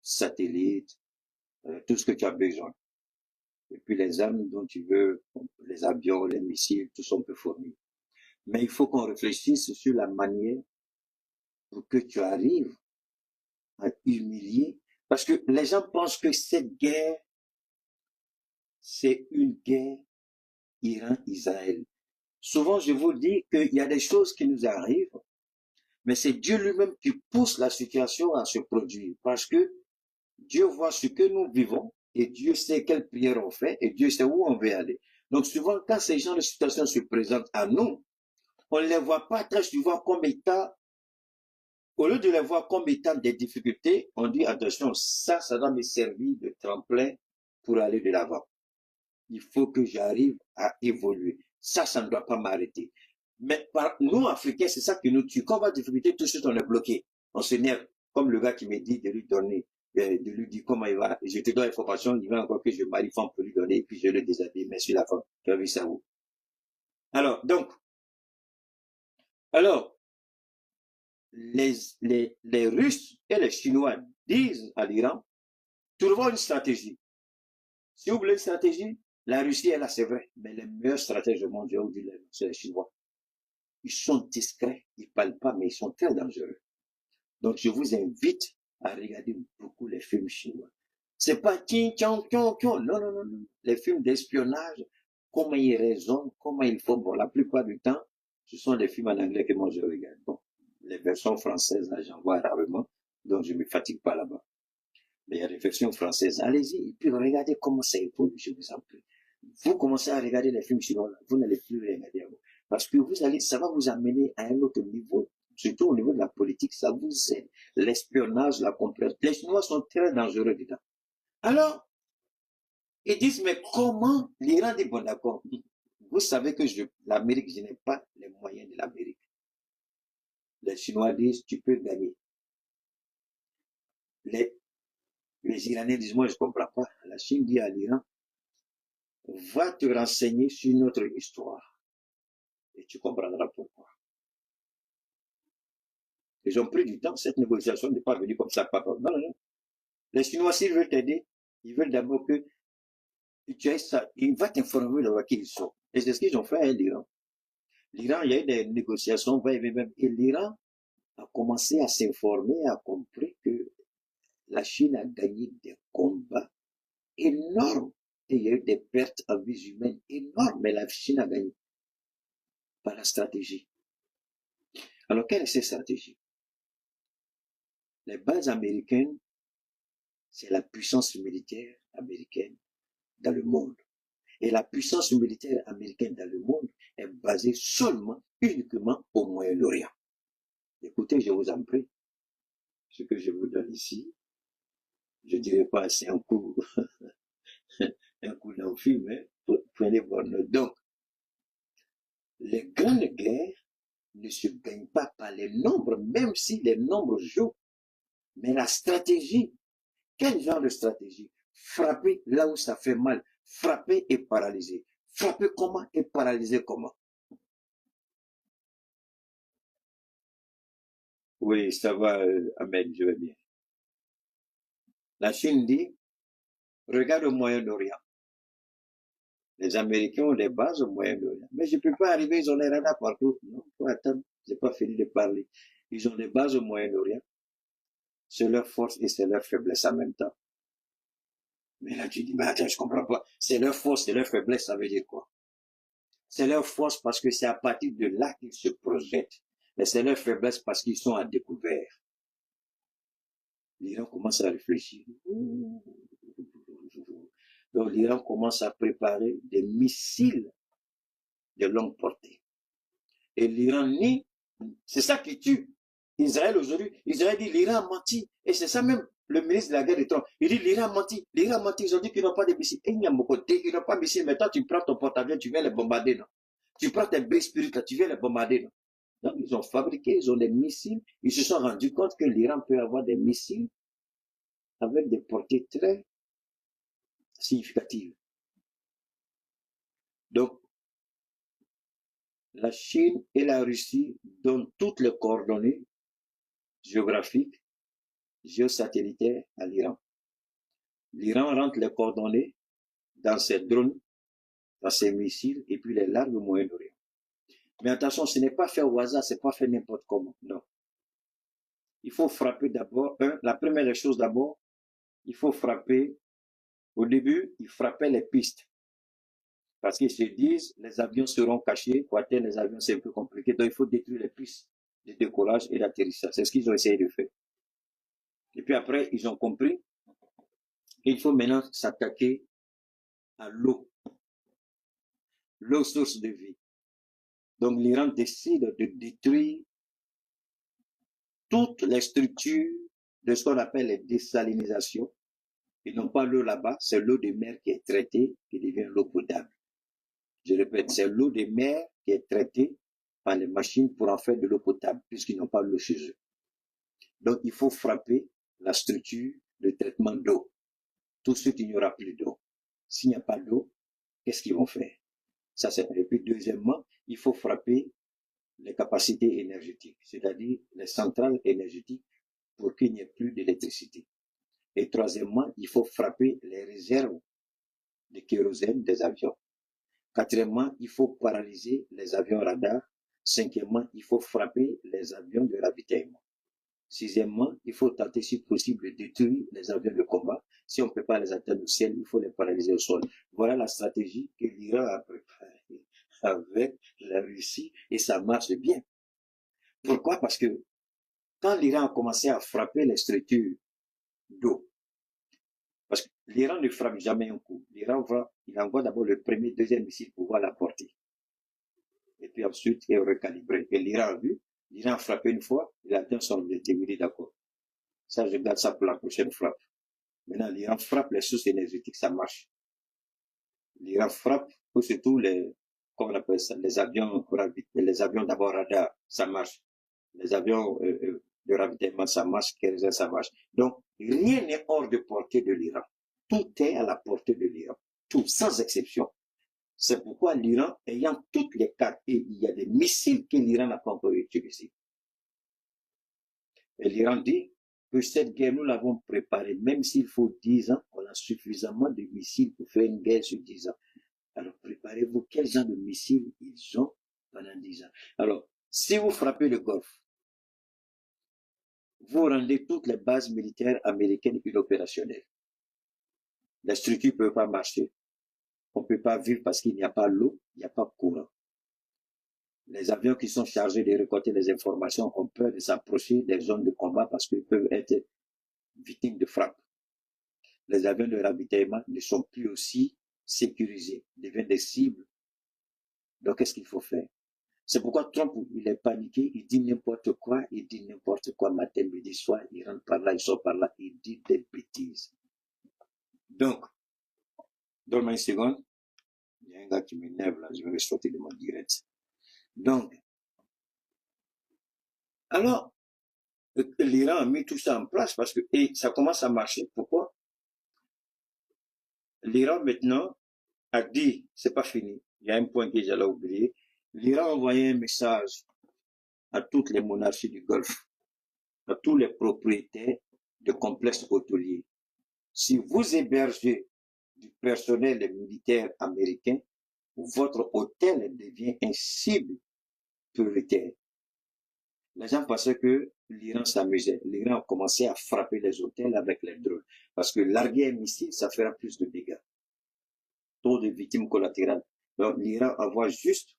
satellites, tout ce que tu as besoin. Et puis les armes dont tu veux, les avions, les missiles, tout ça on peut fournir. Mais il faut qu'on réfléchisse sur la manière pour que tu arrives à humilier. Parce que les gens pensent que cette guerre, c'est une guerre Iran-Israël. Souvent, je vous dis qu'il y a des choses qui nous arrivent, mais c'est Dieu lui-même qui pousse la situation à se produire. Parce que Dieu voit ce que nous vivons et Dieu sait quelle prière on fait et Dieu sait où on veut aller. Donc souvent, quand ces genres de situations se présentent à nous, on ne les voit pas très souvent comme étant, au lieu de les voir comme étant des difficultés, on dit attention, ça doit me servir de tremplin pour aller de l'avant. Il faut que j'arrive à évoluer. Ça ne doit pas m'arrêter. Mais nous, Africains, c'est ça qui nous tue. Quand on va difficulté, tout de suite, on est bloqué. On s'énerve. Comme le gars qui me dit de lui donner, de lui dire comment il va. Je te donne l'information, il va encore que je marie femme pour lui donner, et puis je le déshabille, mais sur la femme. Tu as vu ça où? Alors, donc, les Russes et les Chinois disent à l'Iran, trouvons une stratégie. Si vous voulez une stratégie, la Russie est là, c'est vrai, mais les meilleurs stratèges du monde, c'est les Chinois. Ils sont discrets, ils ne parlent pas, mais ils sont très dangereux. Donc, je vous invite à regarder beaucoup les films chinois. C'est pas non. Les films d'espionnage, comment ils raisonnent, comment ils font. Bon, la plupart du temps, ce sont des films en anglais que moi je regarde. Bon, les versions françaises, là, j'en vois rarement, donc je ne me fatigue pas là-bas. Mais il y a des versions françaises. Allez-y, et puis regardez comment ça évolue, je vous en prie. Vous commencez à regarder les films chinois, là, vous n'allez plus regarder à vous. Parce que ça va vous amener à un autre niveau, surtout au niveau de la politique, ça vous aide. L'espionnage, la compréhension. Les Chinois sont très dangereux dedans. Alors, ils disent, mais comment l'Iran dit, bon d'accord, vous savez que l'Amérique, je n'ai pas les moyens de l'Amérique. Les Chinois disent, tu peux gagner. Les Iraniens disent, moi je ne comprends pas. La Chine dit à l'Iran, va te renseigner sur notre histoire. Et tu comprendras pourquoi. Ils ont pris du temps, cette négociation n'est pas venue comme ça. Non, non, non. Les Chinois, s'ils veulent t'aider, ils veulent d'abord que tu aies ça. Il va t'informer de qui ils sont. Et c'est ce qu'ils ont fait à l'Iran. L'Iran, il y a eu des négociations, et l'Iran a commencé à s'informer, a compris que la Chine a gagné des combats énormes. Et il y a eu des pertes en vies humaines énormes, mais la Chine a gagné par la stratégie. Alors, quelle est cette stratégie? Les bases américaines, c'est la puissance militaire américaine dans le monde. Et la puissance militaire américaine dans le monde est basée seulement, uniquement au Moyen-Orient. Écoutez, je vous en prie, ce que je vous donne ici, je ne dirais pas c'est un coup, un coup d'amphi, mais prenez bonne note. Donc, les grandes guerres ne se gagnent pas par les nombres, même si les nombres jouent. Mais la stratégie, quel genre de stratégie? Frapper là où ça fait mal. Frapper et paralyser. Frapper comment et paralyser comment? Oui, ça va, Ahmed, je vais bien. La Chine dit, regarde au Moyen-Orient. Les Américains ont des bases au Moyen-Orient. Mais je ne peux pas arriver, ils ont les radars partout. Non, faut attendre, je n'ai pas fini de parler. Ils ont des bases au Moyen-Orient. C'est leur force et c'est leur faiblesse en même temps. Mais là, tu dis, mais attends, je comprends pas. C'est leur force et leur faiblesse, ça veut dire quoi? C'est leur force parce que c'est à partir de là qu'ils se projettent. Mais c'est leur faiblesse parce qu'ils sont à découvert. L'Iran commence à réfléchir. Donc l'Iran commence à préparer des missiles de longue portée. Et l'Iran nie, c'est ça qui tue Israël aujourd'hui. Israël dit l'Iran a menti. Et c'est ça même le ministre de la guerre de Trump. Il dit l'Iran a menti. L'Iran a menti. Ils ont dit qu'ils n'ont pas de missiles. Et il y a beaucoup ils n'ont pas de missiles. Mais toi, tu prends ton porte-avions, tu viens les bombarder. Non? Tu prends tes baies spirituelles, tu viens les bombarder. Non? Donc ils ont fabriqué, ils ont des missiles. Ils se sont rendus compte que l'Iran peut avoir des missiles avec des portées très significatives. Donc, la Chine et la Russie donnent toutes les coordonnées géographiques, géosatellitaires à l'Iran. L'Iran rentre les coordonnées dans ses drones, dans ses missiles, et puis les largues au Moyen-Orient. Mais attention, ce n'est pas fait au hasard, ce n'est pas fait n'importe comment, non. Il faut frapper d'abord, la première des choses d'abord, il faut frapper, au début, ils frappaient les pistes. Parce qu'ils se disent, les avions seront cachés, pour atteindre les avions, c'est un peu compliqué, donc il faut détruire les pistes de décollage et d'atterrissage. C'est ce qu'ils ont essayé de faire. Et puis après, ils ont compris qu'il faut maintenant s'attaquer à l'eau. L'eau, source de vie. Donc l'Iran décide de détruire toutes les structures de ce qu'on appelle les désalinisations. Ils n'ont pas l'eau là-bas, c'est l'eau de mer qui est traitée, qui devient l'eau potable. Je répète, c'est l'eau de mer qui est traitée par les machines pour en faire de l'eau potable, puisqu'ils n'ont pas l'eau chez eux. Donc il faut frapper la structure de traitement d'eau. Tout de suite, il n'y aura plus d'eau. S'il n'y a pas d'eau, qu'est-ce qu'ils vont faire? Ça, c'est. Et puis, deuxièmement, il faut frapper les capacités énergétiques, c'est-à-dire les centrales énergétiques pour qu'il n'y ait plus d'électricité. Et troisièmement, il faut frapper les réserves de kérosène des avions. Quatrièmement, il faut paralyser les avions radars. Cinquièmement, il faut frapper les avions de ravitaillement. Sixièmement, il faut tenter si possible de détruire les avions de combat. Si on ne peut pas les atteindre au ciel, il faut les paralyser au sol. Voilà la stratégie que l'Iran a préparée avec la Russie et ça marche bien. Pourquoi? Parce que quand l'Iran a commencé à frapper les structures d'eau, parce que l'Iran ne frappe jamais un coup. L'Iran il envoie d'abord le premier, deuxième missile pour voir la portée. Et puis ensuite, il est recalibré. Et l'Iran a vu, l'Iran a frappé une fois, il a atteint son objectif, il est d'accord. Ça, je garde ça pour la prochaine frappe. Maintenant, l'Iran frappe les sources énergétiques, ça marche. L'Iran frappe, surtout comment on appelle ça, les avions d'abord radar, ça marche. Les avions de ravitaillement, ça marche, kérosène, ça marche. Donc, rien n'est hors de portée de l'Iran. Tout est à la portée de l'Iran. Tout, sans exception. C'est pourquoi l'Iran, ayant toutes les cartes, et il y a des missiles que l'Iran n'a pas encore utilisés. Et l'Iran dit que cette guerre, nous l'avons préparée, même s'il faut 10 ans, on a suffisamment de missiles pour faire une guerre sur 10 ans. Alors préparez-vous, quel genre de missiles ils ont pendant 10 ans. Alors, si vous frappez le Golfe, vous rendez toutes les bases militaires américaines inopérationnelles. Les structures ne peuvent pas marcher. On ne peut pas vivre parce qu'il n'y a pas l'eau, il n'y a pas de courant. Les avions qui sont chargés de récolter les informations ont peur de s'approcher des zones de combat parce qu'ils peuvent être victimes de frappes. Les avions de ravitaillement ne sont plus aussi sécurisés, deviennent des cibles. Donc, qu'est-ce qu'il faut faire? C'est pourquoi Trump, il est paniqué, il dit n'importe quoi matin, midi, soir, il rentre par là, il sort par là, il dit des bêtises. Donc, donne-moi une seconde. Il y a un gars qui m'énerve là, je vais sortir de mon direct. Donc, alors, l'Iran a mis tout ça en place parce que, et ça commence à marcher. Pourquoi? L'Iran maintenant a dit, c'est pas fini. Il y a un point que j'allais oublier. L'Iran a envoyé un message à toutes les monarchies du Golfe, à tous les propriétaires de complexes hôteliers. Si vous hébergez du personnel militaire américain, votre hôtel devient un cible prioritaire. Les gens pensaient que l'Iran s'amusait. L'Iran a commencé à frapper les hôtels avec les drones. Parce que larguer un missile, ça fera plus de dégâts. Taux de victimes collatérales. Donc l'Iran envoie juste,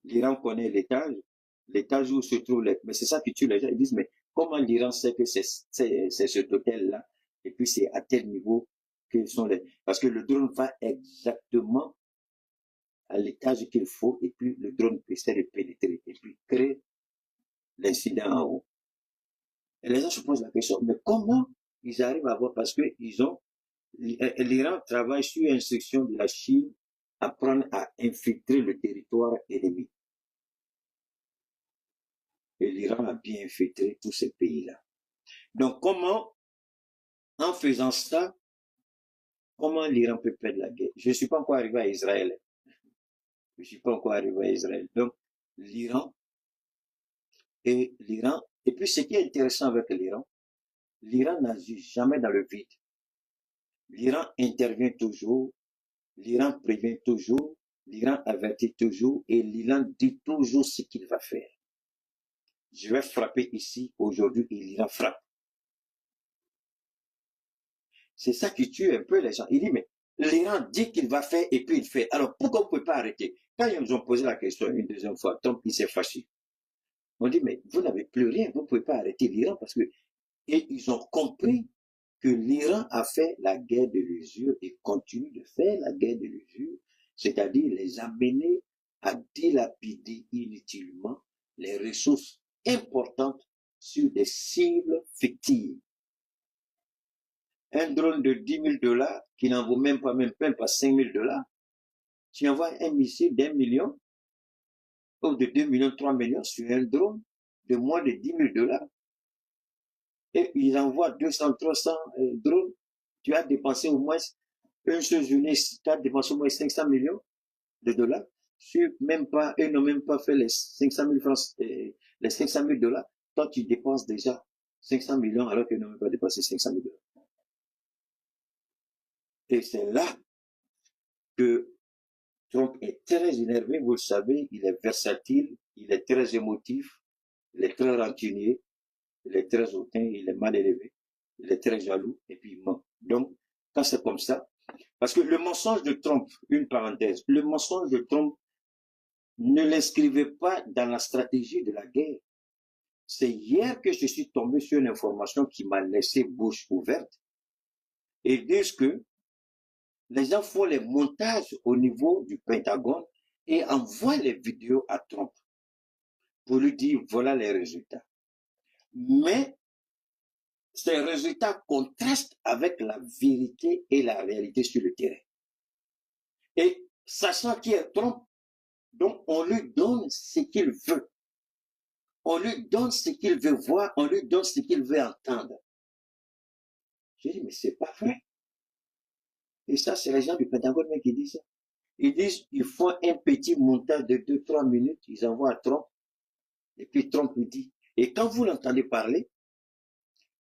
l'Iran connaît l'étage où se trouve les... Mais c'est ça qui tue les gens. Ils disent, mais comment l'Iran sait que c'est cet hôtel-là, et puis c'est à tel niveau que sont les... Parce que le drone va exactement à l'étage qu'il faut, et puis le drone essaie de pénétrer, et puis créer l'incident en haut. Et les gens se posent la question, mais comment ils arrivent à voir? Parce que l'Iran travaille sur instruction de la Chine, apprendre à infiltrer le territoire ennemi. Et l'Iran a bien infiltré tous ces pays-là. Donc comment, en faisant ça, comment l'Iran peut perdre la guerre? Je ne suis pas encore arrivé à Israël. Je ne suis pas encore arrivé à Israël. Donc, l'Iran, et puis ce qui est intéressant avec l'Iran n'agit jamais dans le vide. L'Iran intervient toujours, l'Iran prévient toujours, l'Iran avertit toujours, et l'Iran dit toujours ce qu'il va faire. Je vais frapper ici, aujourd'hui, et l'Iran frappe. C'est ça qui tue un peu les gens. Il dit, mais l'Iran dit qu'il va faire, et puis il fait. Alors, pourquoi vous ne pouvez pas arrêter? Quand ils nous ont posé la question une deuxième fois, Trump, il s'est fâché. On dit, mais vous n'avez plus rien, vous ne pouvez pas arrêter l'Iran parce que, et ils ont compris que l'Iran a fait la guerre de l'usure et continue de faire la guerre de l'usure, c'est-à-dire les amener à dilapider inutilement les ressources importantes sur des cibles fictives. Un drone de 10 000 $, qui n'en vaut même pas 5 000 $, tu envoies un missile d'1 million, ou de 2 millions, 3 millions sur un drone de moins de 10 000 $. Et ils envoient 200, 300 drones. Tu as dépensé au moins, une seule journée, tu as dépensé au moins 500 millions de dollars. Sur même pas, eux n'ont même pas fait les 500 000 francs, les 500 000 $. Toi, tu dépenses déjà 500 millions alors qu'ils n'ont même pas dépensé 500 000 $. Et c'est là que Trump est très énervé, vous le savez, il est versatile, il est très émotif, il est très rancunier, il est très hautain, il est mal élevé, il est très jaloux, et puis il ment. Donc, quand c'est comme ça, parce que le mensonge de Trump, une parenthèse, le mensonge de Trump ne l'inscrivait pas dans la stratégie de la guerre. C'est hier que je suis tombé sur une information qui m'a laissé bouche ouverte. Et ils disent que les gens font les montages au niveau du Pentagone et envoient les vidéos à Trump pour lui dire voilà les résultats. Mais ces résultats contrastent avec la vérité et la réalité sur le terrain. Et sachant qui est Trump, donc on lui donne ce qu'il veut. On lui donne ce qu'il veut voir, on lui donne ce qu'il veut entendre. J'ai dit, mais c'est pas vrai. Et ça, c'est les gens du Pentagone qui disent ça. Ils disent, ils font un petit montage de 2-3 minutes, ils envoient à Trump, et puis Trump lui dit. Et quand vous l'entendez parler,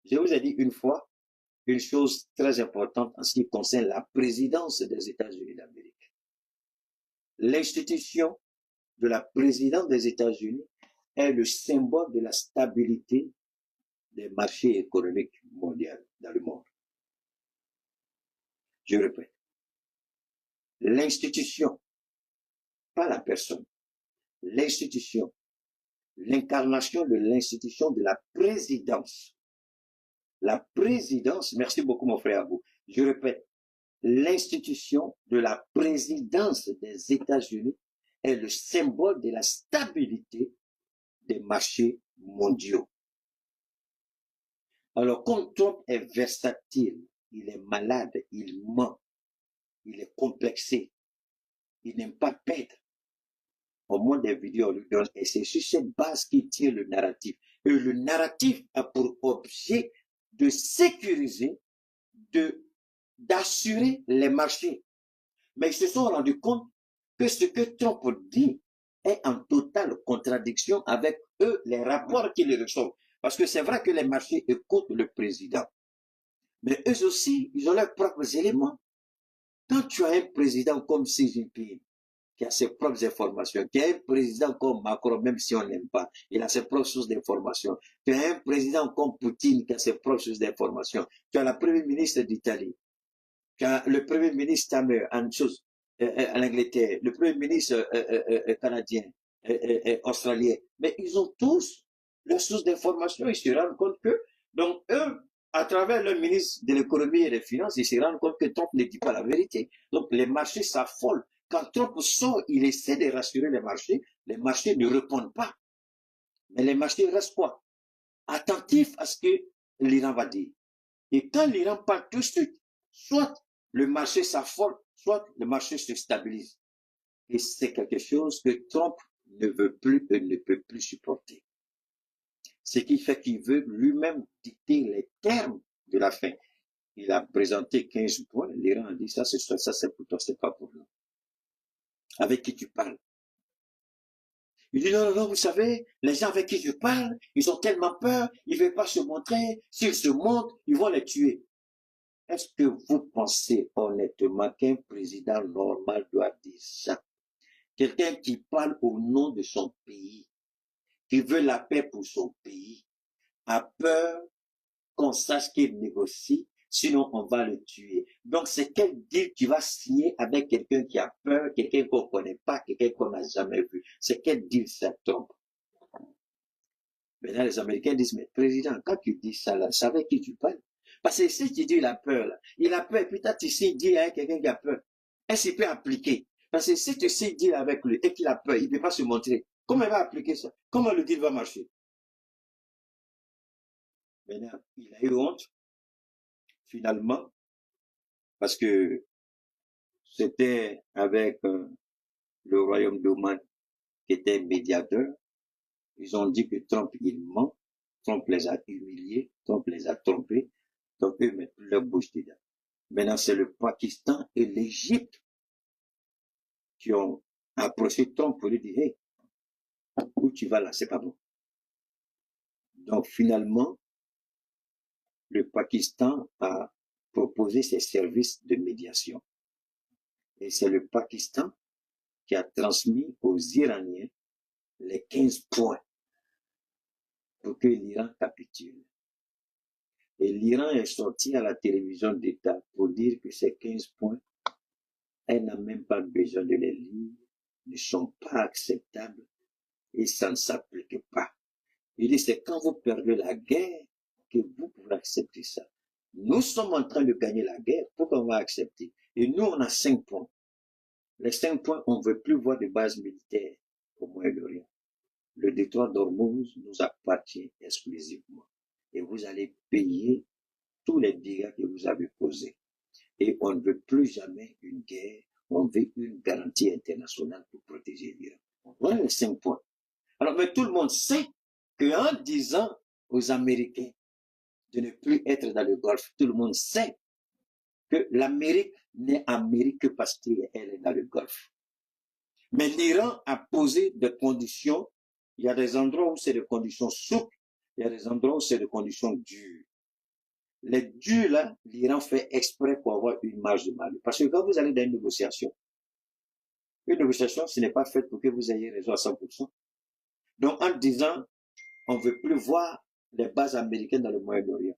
je vous ai dit une fois, une chose très importante en ce qui concerne la présidence des États-Unis d'Amérique. L'institution de la présidence des États-Unis est le symbole de la stabilité des marchés économiques mondiaux dans le monde. Je répète, l'institution, pas la personne, l'institution, l'incarnation de l'institution de la présidence. La présidence, merci beaucoup mon frère Abou, je répète, l'institution de la présidence des États-Unis est le symbole de la stabilité des marchés mondiaux. Alors, comme Trump est versatile, il est malade, il ment, il est complexé, il n'aime pas perdre. Au moins des vidéos, on lui donne, et c'est sur cette base qu'il tient le narratif. Et le narratif a pour objet de sécuriser, d'assurer les marchés. Mais ils se sont rendus compte que ce que Trump dit est en totale contradiction avec eux, les rapports qu'ils reçoivent. Parce que c'est vrai que les marchés écoutent le président. Mais eux aussi, ils ont leurs propres éléments. Quand tu as un président comme Xi Jinping, qui a ses propres informations, qui a un président comme Macron, même si on n'aime pas, il a ses propres sources d'informations. Tu as un président comme Poutine qui a ses propres sources d'informations. Tu as la première ministre d'Italie. Tu as le premier ministre Stamer en Angleterre, le premier ministre canadien, australien. Mais ils ont tous leurs sources d'informations. Ils se rendent compte que, donc eux, à travers le ministre de l'économie et des finances, ils se rendent compte que Trump ne dit pas la vérité. Donc les marchés s'affolent. Quand Trump sort, il essaie de rassurer les marchés ne répondent pas. Mais les marchés restent quoi? Attentifs à ce que l'Iran va dire. Et quand l'Iran parle tout de suite, soit le marché s'affole, soit le marché se stabilise. Et c'est quelque chose que Trump ne veut plus et ne peut plus supporter. Ce qui fait qu'il veut lui-même dicter les termes de la fin. Il a présenté 15 points, l'Iran a dit ça c'est pour toi, c'est pas pour nous. Avec qui tu parles? Il dit non, vous savez, les gens avec qui je parle, ils ont tellement peur, ils ne veulent pas se montrer, s'ils se montrent, ils vont les tuer. Est-ce que vous pensez honnêtement qu'un président normal doit dire ça? Quelqu'un qui parle au nom de son pays, qui veut la paix pour son pays, a peur qu'on sache qu'il négocie, sinon on va le tuer. Donc c'est quel deal tu vas signer avec quelqu'un qui a peur, quelqu'un qu'on ne connaît pas, quelqu'un qu'on n'a jamais vu? C'est quel deal ça tombe? Maintenant les Américains disent, mais président, quand tu dis ça là, c'est avec qui tu parles? Parce que si tu dis il a peur là, il a peur, puis tu sais dire à quelqu'un qui a peur, est-ce qu'il peut appliquer? Parce que si tu sais dire avec lui et qu'il a peur, il ne peut pas se montrer. Comment il va appliquer ça? Comment le deal va marcher? Maintenant, il a eu honte, finalement, parce que c'était avec le royaume d'Oman qui était médiateur. Ils ont dit que Trump, il ment. Trump les a humiliés. Trump les a trompés. Donc, eux mettent leur bouche dedans. Maintenant, c'est le Pakistan et l'Égypte qui ont approché Trump pour lui dire, hey, où tu vas là, c'est pas bon. Donc, finalement, le Pakistan a proposé ses services de médiation. Et c'est le Pakistan qui a transmis aux Iraniens les 15 points pour que l'Iran capitule. Et l'Iran est sorti à la télévision d'État pour dire que ces 15 points, elle n'a même pas besoin de les lire, ne sont pas acceptables et ça ne s'applique pas. Il dit, c'est quand vous perdez la guerre que vous pouvez accepter ça. Nous sommes en train de gagner la guerre, pourquoi on va accepter? Et nous, on a 5 points. Les 5 points, on ne veut plus voir de base militaire au Moyen-Orient. Le détroit d'Ormuz nous appartient exclusivement. Et vous allez payer tous les dégâts que vous avez causés. Et on ne veut plus jamais une guerre, on veut une garantie internationale pour protéger l'Iran. Voilà les 5 points. Alors, mais tout le monde sait qu'en disant aux Américains de ne plus être dans le Golfe, tout le monde sait que l'Amérique n'est Amérique que parce qu'elle est dans le Golfe. Mais l'Iran a posé des conditions. Il y a des endroits où c'est des conditions souples, il y a des endroits où c'est des conditions dures. Les durs, là, l'Iran fait exprès pour avoir une marge de manœuvre. Parce que quand vous allez dans une négociation, ce n'est pas fait pour que vous ayez raison à 100%. Donc, en disant, on ne veut plus voir les bases américaines dans le Moyen-Orient.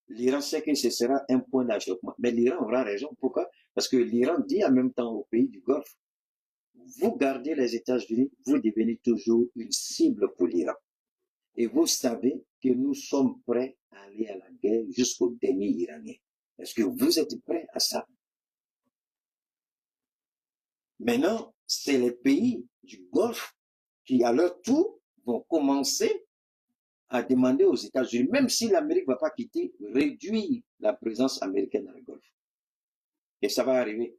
L'Iran sait que ce sera un point d'achoppement. Mais l'Iran aura raison. Pourquoi? Parce que l'Iran dit en même temps aux pays du Golfe, vous gardez les États-Unis, vous devenez toujours une cible pour l'Iran. Et vous savez que nous sommes prêts à aller à la guerre jusqu'au dernier Iranien. Est-ce que vous êtes prêts à ça? Maintenant, c'est les pays du Golfe qui, à leur tour, vont commencer à demander aux États-Unis, même si l'Amérique ne va pas quitter, réduire la présence américaine dans le Golfe. Et ça va arriver.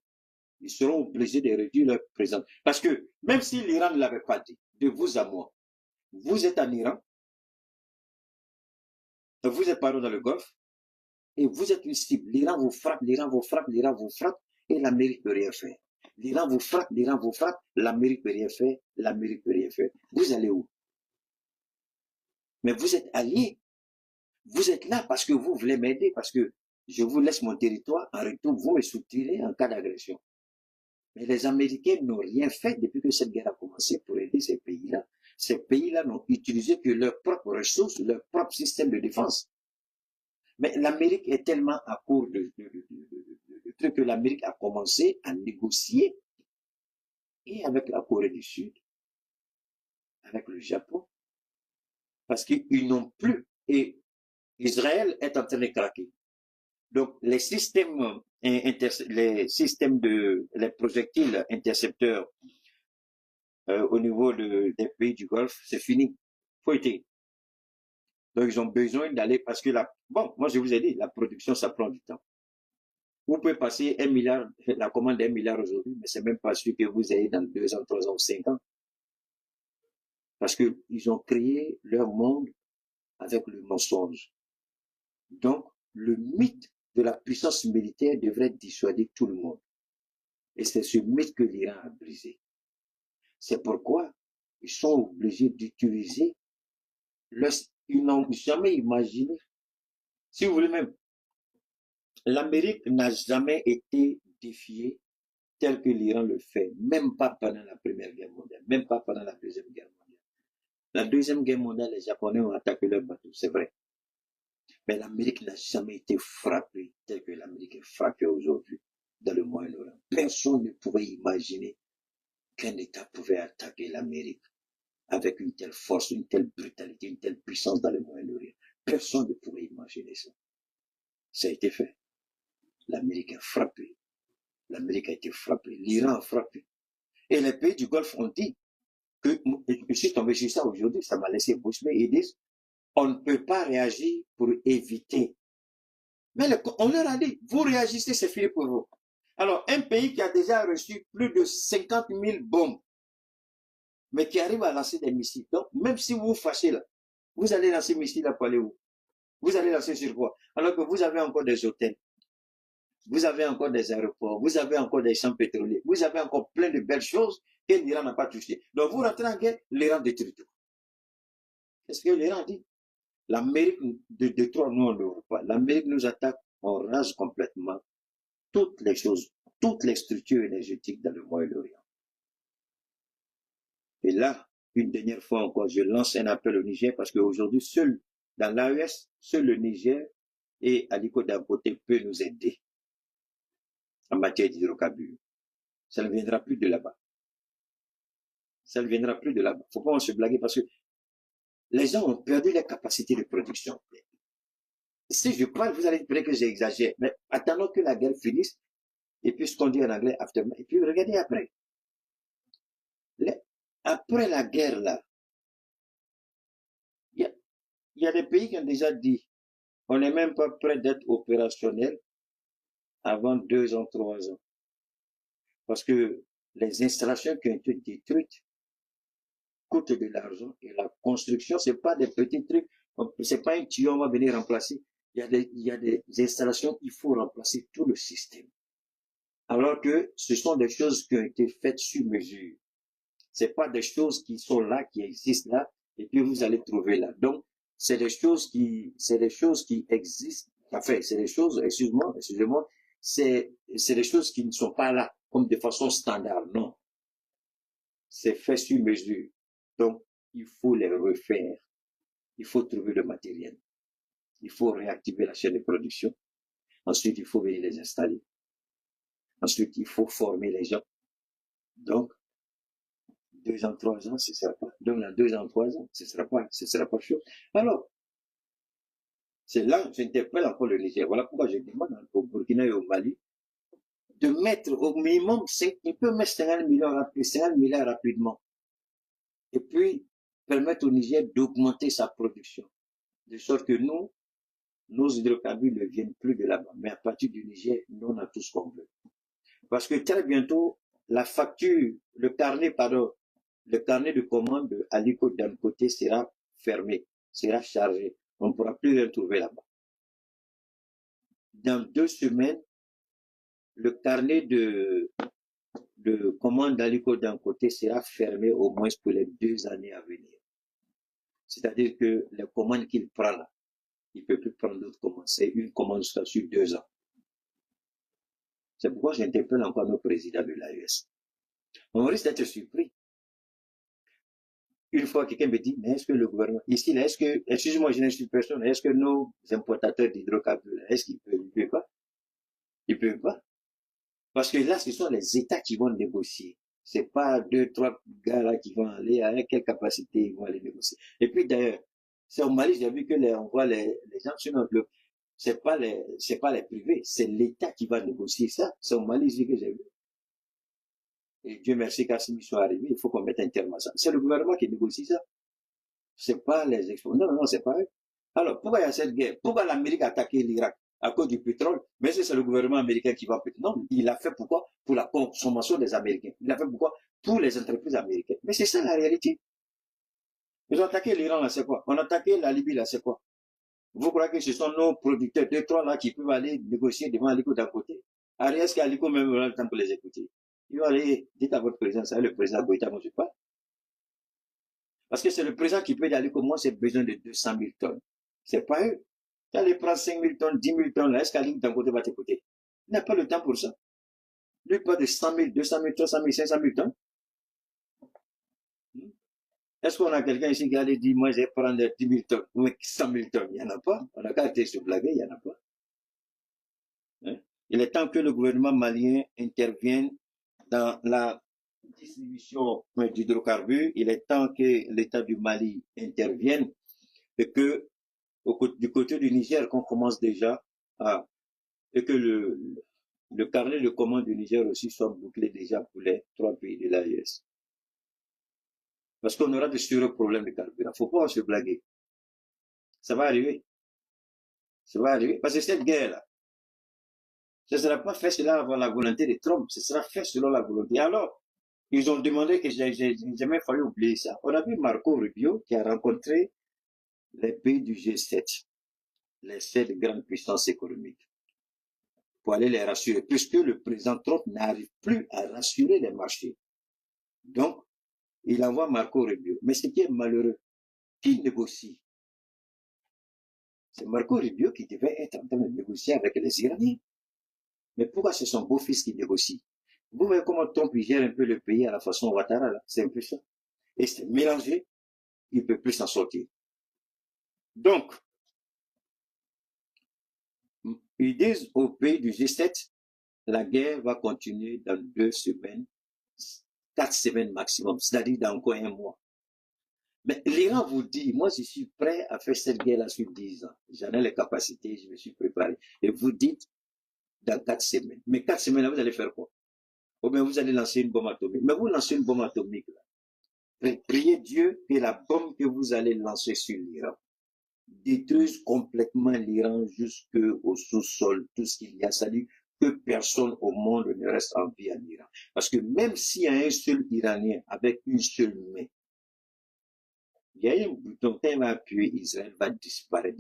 Ils seront obligés de réduire leur présence. Parce que même si l'Iran ne l'avait pas dit, de vous à moi, vous êtes en Iran, vous êtes par dans le Golfe, et vous êtes une cible. L'Iran vous frappe, l'Iran vous frappe, l'Iran vous frappe, et l'Amérique ne peut rien faire. L'Iran vous frappe, l'Amérique ne peut rien faire, l'Amérique ne peut rien faire. Vous allez où? Mais vous êtes alliés. Vous êtes là parce que vous voulez m'aider, parce que je vous laisse mon territoire, en retour, vous me soutirez en cas d'agression. Mais les Américains n'ont rien fait depuis que cette guerre a commencé pour aider ces pays-là. Ces pays-là n'ont utilisé que leurs propres ressources, leur propre système de défense. Mais l'Amérique est tellement à court de trucs que l'Amérique a commencé à négocier et avec la Corée du Sud, avec le Japon, parce qu'ils n'ont plus, et Israël est en train de craquer. Donc, les systèmes les projectiles intercepteurs au niveau des pays du Golfe, c'est fini. Faut être. Donc, ils ont besoin d'aller parce que bon, moi je vous ai dit, la production, ça prend du temps. Vous pouvez passer 1 milliard, la commande d'1 milliard aujourd'hui, mais c'est même pas sûr que vous ayez dans 2 ans, 3 ans, 5 ans. Parce que ils ont créé leur monde avec le mensonge. Donc, le mythe de la puissance militaire devrait dissuader tout le monde. Et c'est ce mythe que l'Iran a brisé. C'est pourquoi ils sont obligés d'utiliser ils n'ont jamais imaginé. Si vous voulez même, l'Amérique n'a jamais été défiée tel que l'Iran le fait, même pas pendant la Première Guerre mondiale, même pas pendant la Deuxième Guerre mondiale. La Deuxième Guerre mondiale, les Japonais ont attaqué leur bateau, c'est vrai. Mais l'Amérique n'a jamais été frappée tel que l'Amérique est frappée aujourd'hui dans le Moyen-Orient. Personne ne pouvait imaginer qu'un État pouvait attaquer l'Amérique avec une telle force, une telle brutalité, une telle puissance dans le Moyen-Orient. Personne ne pouvait imaginer ça. Ça a été fait. L'Amérique a frappé. L'Amérique a été frappée. L'Iran a frappé. Et les pays du Golfe ont dit que, je suis tombé sur ça aujourd'hui, ça m'a laissé bouche bée, ils disent, on ne peut pas réagir pour éviter. Mais on leur a dit, vous réagissez, c'est fini pour vous. Alors, un pays qui a déjà reçu plus de 50 000 bombes, mais qui arrive à lancer des missiles. Donc, même si vous vous fâchez là, vous allez lancer des missiles là pour aller où? Vous allez lancer sur quoi? Alors que vous avez encore des hôtels, vous avez encore des aéroports, vous avez encore des champs pétroliers, vous avez encore plein de belles choses que l'Iran n'a pas touchées. Donc, vous rentrez en guerre, l'Iran détruit tout. Qu'est-ce que l'Iran dit? L'Amérique détruit, nous on ne veut pas. L'Amérique nous attaque, on rase complètement toutes les choses, toutes les structures énergétiques dans le Moyen-Orient. Et là, une dernière fois encore, je lance un appel au Niger parce qu'aujourd'hui, dans l'AES, seul le Niger et Aliko Dangote peut nous aider en matière d'hydrocarbures. Ça ne viendra plus de là-bas. Ça ne viendra plus de là-bas. Faut pas se blaguer parce que les gens ont perdu la capacité de production. Si je parle, vous allez dire que j'exagère. Mais attendons que la guerre finisse et puis ce qu'on dit en anglais, aftermath. Et puis regardez après. Après la guerre, là, il y a des pays qui ont déjà dit, on n'est même pas prêt d'être opérationnel avant 2 ans, 3 ans. Parce que les installations qui ont été détruites coûtent de l'argent et la construction, c'est pas des petits trucs, c'est pas un tuyau, on va venir remplacer. il y a des installations, il faut remplacer tout le système. Alors que ce sont des choses qui ont été faites sur mesure. C'est pas des choses qui sont là, qui existent là, et que vous allez trouver là. Donc, c'est des choses qui existent. Enfin, c'est des choses, excusez-moi, c'est des choses qui ne sont pas là, comme de façon standard. Non. C'est fait sur mesure. Donc, il faut les refaire. Il faut trouver le matériel. Il faut réactiver la chaîne de production. Ensuite, il faut venir les installer. Ensuite, il faut former les gens. Donc, 2 ans, 3 ans, ce sera pas. Donc, dans 2 ans, 3 ans, ce sera pas chaud. Alors, c'est là que j'interpelle encore le Niger. Voilà pourquoi je demande au Burkina et au Mali de mettre au minimum 5, il peut mettre 50 milliards rapidement. Et puis, permettre au Niger d'augmenter sa production. De sorte que nous, nos hydrocarbures ne viennent plus de là-bas. Mais à partir du Niger, nous, on a tout ce qu'on veut. Parce que très bientôt, la facture, le carnet de commande de Aliko d'un côté sera fermé, sera chargé. On ne pourra plus le trouver là-bas. Dans 2 semaines, le carnet de commande d'Aliko d'un côté sera fermé au moins pour les 2 années à venir. C'est-à-dire que les commandes qu'il prend là, il ne peut plus prendre d'autres commandes. C'est une commande sur 2 ans. C'est pourquoi j'interpelle encore nos présidents de l'AES. On risque d'être surpris. Une fois, quelqu'un me dit, mais est-ce que le gouvernement, ici, est-ce que, excusez-moi, je n'insulte personne, est-ce que nos importateurs d'hydrocarbures, est-ce qu'ils peuvent? Ils ne peuvent pas. Ils ne peuvent pas. Parce que là, ce sont les États qui vont négocier. C'est pas 2, 3 gars là qui vont aller, avec quelle capacité ils vont aller négocier. Et puis d'ailleurs, c'est au Mali, j'ai vu que on voit les gens sur notre club. C'est pas les privés, c'est l'État qui va négocier ça. C'est au Mali que j'ai vu. Et Dieu merci qu'Assimi soit arrivé, il faut qu'on mette un terme à ça. C'est le gouvernement qui négocie ça. C'est pas les exportateurs. Non, c'est pas eux. Alors, pourquoi il y a cette guerre? Pourquoi l'Amérique a attaqué l'Irak? À cause du pétrole? Mais c'est le gouvernement américain qui va péter. Non, il a fait pourquoi? Pour la consommation des Américains. Il a fait pourquoi? Pour les entreprises américaines. Mais c'est ça la réalité. Ils ont attaqué l'Iran là, c'est quoi? On a attaqué la Libye là, c'est quoi? Vous croyez que ce sont nos producteurs, 2, 3 là, qui peuvent aller négocier devant Aliko d'un côté? Est-ce qu'Aliko même aura le temps pour les écouter? Ils vont aller, dites à votre président, ça, le président Goïta, moi je parle. Parce que c'est le président qui peut y aller comme moi, c'est besoin de 200 000 tonnes. C'est pas eux. Tu allais prendre 5 000 tonnes, 10 000 tonnes, là, est-ce qu'Aliko d'un côté va t'écouter? Il n'a pas le temps pour ça. Lui, pas de 100 000, 200 000, 300 000, 500 000 tonnes. Est-ce qu'on a quelqu'un ici qui allait dire, moi, je vais prendre 10 000 tonnes, ou 100 000 tonnes? Il n'y en a pas. On a qu'à arrêter de se blaguer, il n'y en a pas. Hein? Il est temps que le gouvernement malien intervienne dans la distribution d'hydrocarbures. Il est temps que l'État du Mali intervienne et que, du côté du Niger, qu'on commence déjà à, et que le carnet de commande du Niger aussi soit bouclé déjà pour les 3 pays de l'AES. Parce qu'on aura de sérieux problèmes de carburant. Faut pas se blaguer. Ça va arriver. Ça va arriver. Parce que cette guerre-là, ce ne sera pas fait selon la volonté de Trump. Ce sera fait selon la volonté. Alors, ils ont demandé que j'ai jamais fallu oublier ça. On a vu Marco Rubio qui a rencontré les pays du G7, les 7 grandes puissances économiques, pour aller les rassurer, puisque le président Trump n'arrive plus à rassurer les marchés. Donc, il envoie Marco Rubio. Mais ce qui est malheureux, qui négocie? C'est Marco Rubio qui devait être en train de négocier avec les Iraniens. Mais pourquoi c'est son beau-fils qui négocie? Vous voyez comment Trump gère un peu le pays à la façon Ouattara, là. C'est un peu ça. Et c'est mélangé, il ne peut plus s'en sortir. Donc, ils disent au pays du G7, la guerre va continuer dans 2 semaines, 4 semaines maximum, c'est-à-dire dans encore 1 mois. Mais l'Iran vous dit, moi je suis prêt à faire cette guerre-là sur 10 ans. J'en ai les capacités, je me suis préparé. Et vous dites, dans 4 semaines. Mais 4 semaines, là, vous allez faire quoi? Ou bien vous allez lancer une bombe atomique. Mais vous lancez une bombe atomique, là. Priez Dieu que la bombe que vous allez lancer sur l'Iran détruise complètement l'Iran jusqu'au sous-sol, tout ce qu'il y a. C'est-à-dire que personne au monde ne reste en vie en Iran. Parce que même s'il y a un seul Iranien avec une seule main, il y a un bouton, quand il va appuyer, Israël va disparaître.